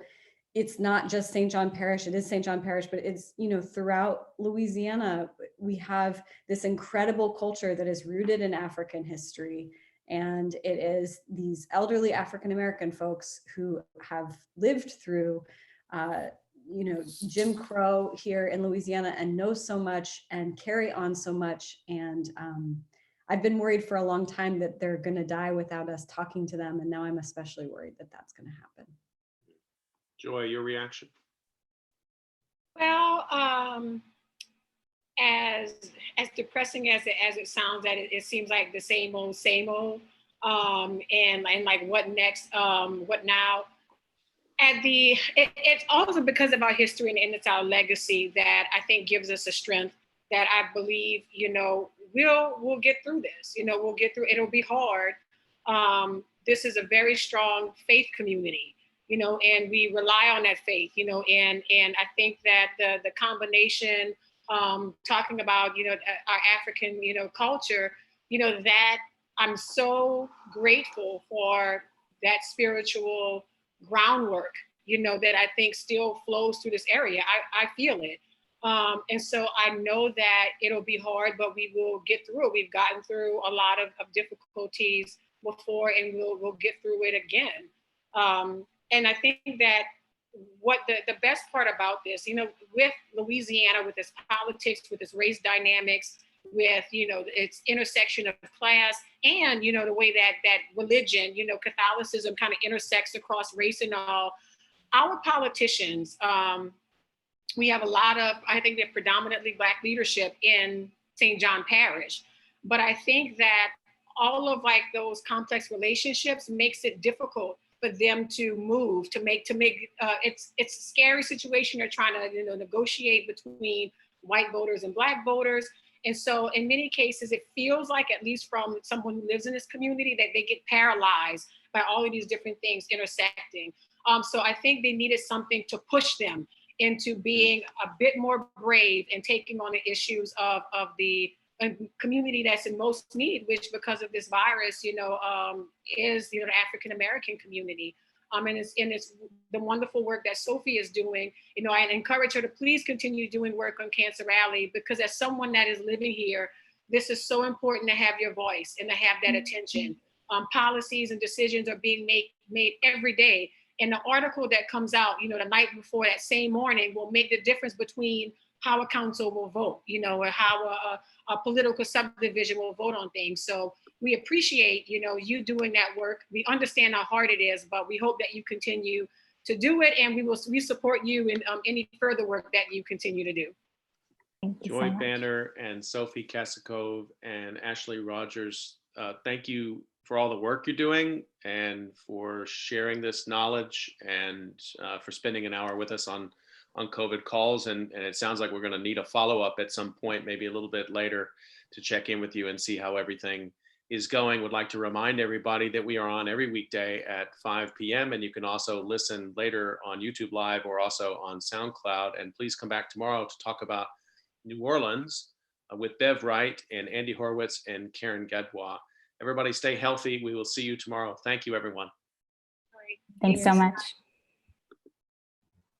it's not just St. John Parish, it is St. John Parish, but it's, you know, throughout Louisiana, we have this incredible culture that is rooted in African history. And it is these elderly African-American folks who have lived through, you know, Jim Crow here in Louisiana and know so much and carry on so much. And I've been worried for a long time that they're going to die without us talking to them. And now I'm especially worried that that's going to happen. Joy, your reaction? Well, as depressing as it sounds, that it seems like the same old, and like what next, what now? It's also because of our history and it's our legacy that I think gives us a strength that I believe, you know, we'll get through this. You know, we'll get through. It'll be hard. This is a very strong faith community, you know, and we rely on that faith, you know, and I think that the combination, talking about, you know, our African, you know, culture, you know, that I'm so grateful for that spiritual groundwork, you know, that I think still flows through this area. I feel it. And so I know that it'll be hard, but we will get through it. We've gotten through a lot of difficulties before, and we'll get through it again. And I think that what the best part about this, you know, with Louisiana, with its politics, with its race dynamics, with, you know, its intersection of class, and, you know, the way that religion, you know, Catholicism kind of intersects across race and all, our politicians, we have a lot of, I think they're predominantly Black leadership in St. John Parish. But I think that all of like those complex relationships makes it difficult for them to move, to make it's a scary situation. They're trying to negotiate between white voters and Black voters. And so in many cases, it feels like, at least from someone who lives in this community, that they get paralyzed by all of these different things intersecting. So I think they needed something to push them into being a bit more brave and taking on the issues of the community that's in most need, which because of this virus, is the African-American community. And it's the wonderful work that Sophie is doing. I encourage her to please continue doing work on Cancer Alley, because as someone that is living here, this is so important to have your voice and to have that attention. Policies and decisions are being made every day. And the article that comes out, the night before, that same morning, will make the difference between how a council will vote, or how a political subdivision will vote on things. So we appreciate, you doing that work. We understand how hard it is, but we hope that you continue to do it, and we support you in any further work that you continue to do. Thank you Joy so much. Banner and Sophie Kasakove and Ashley Rogers, thank you for all the work you're doing and for sharing this knowledge, and for spending an hour with us on COVID calls. And it sounds like we're going to need a follow-up at some point, maybe a little bit later, to check in with you and see how everything is going. Would like to remind everybody that we are on every weekday at 5 p.m. and you can also listen later on YouTube Live or also on SoundCloud. And please come back tomorrow to talk about New Orleans with Bev Wright and Andy Horowitz and Karen Gadbois. Everybody stay healthy. We will see you tomorrow. Thank you, everyone. Thanks so much.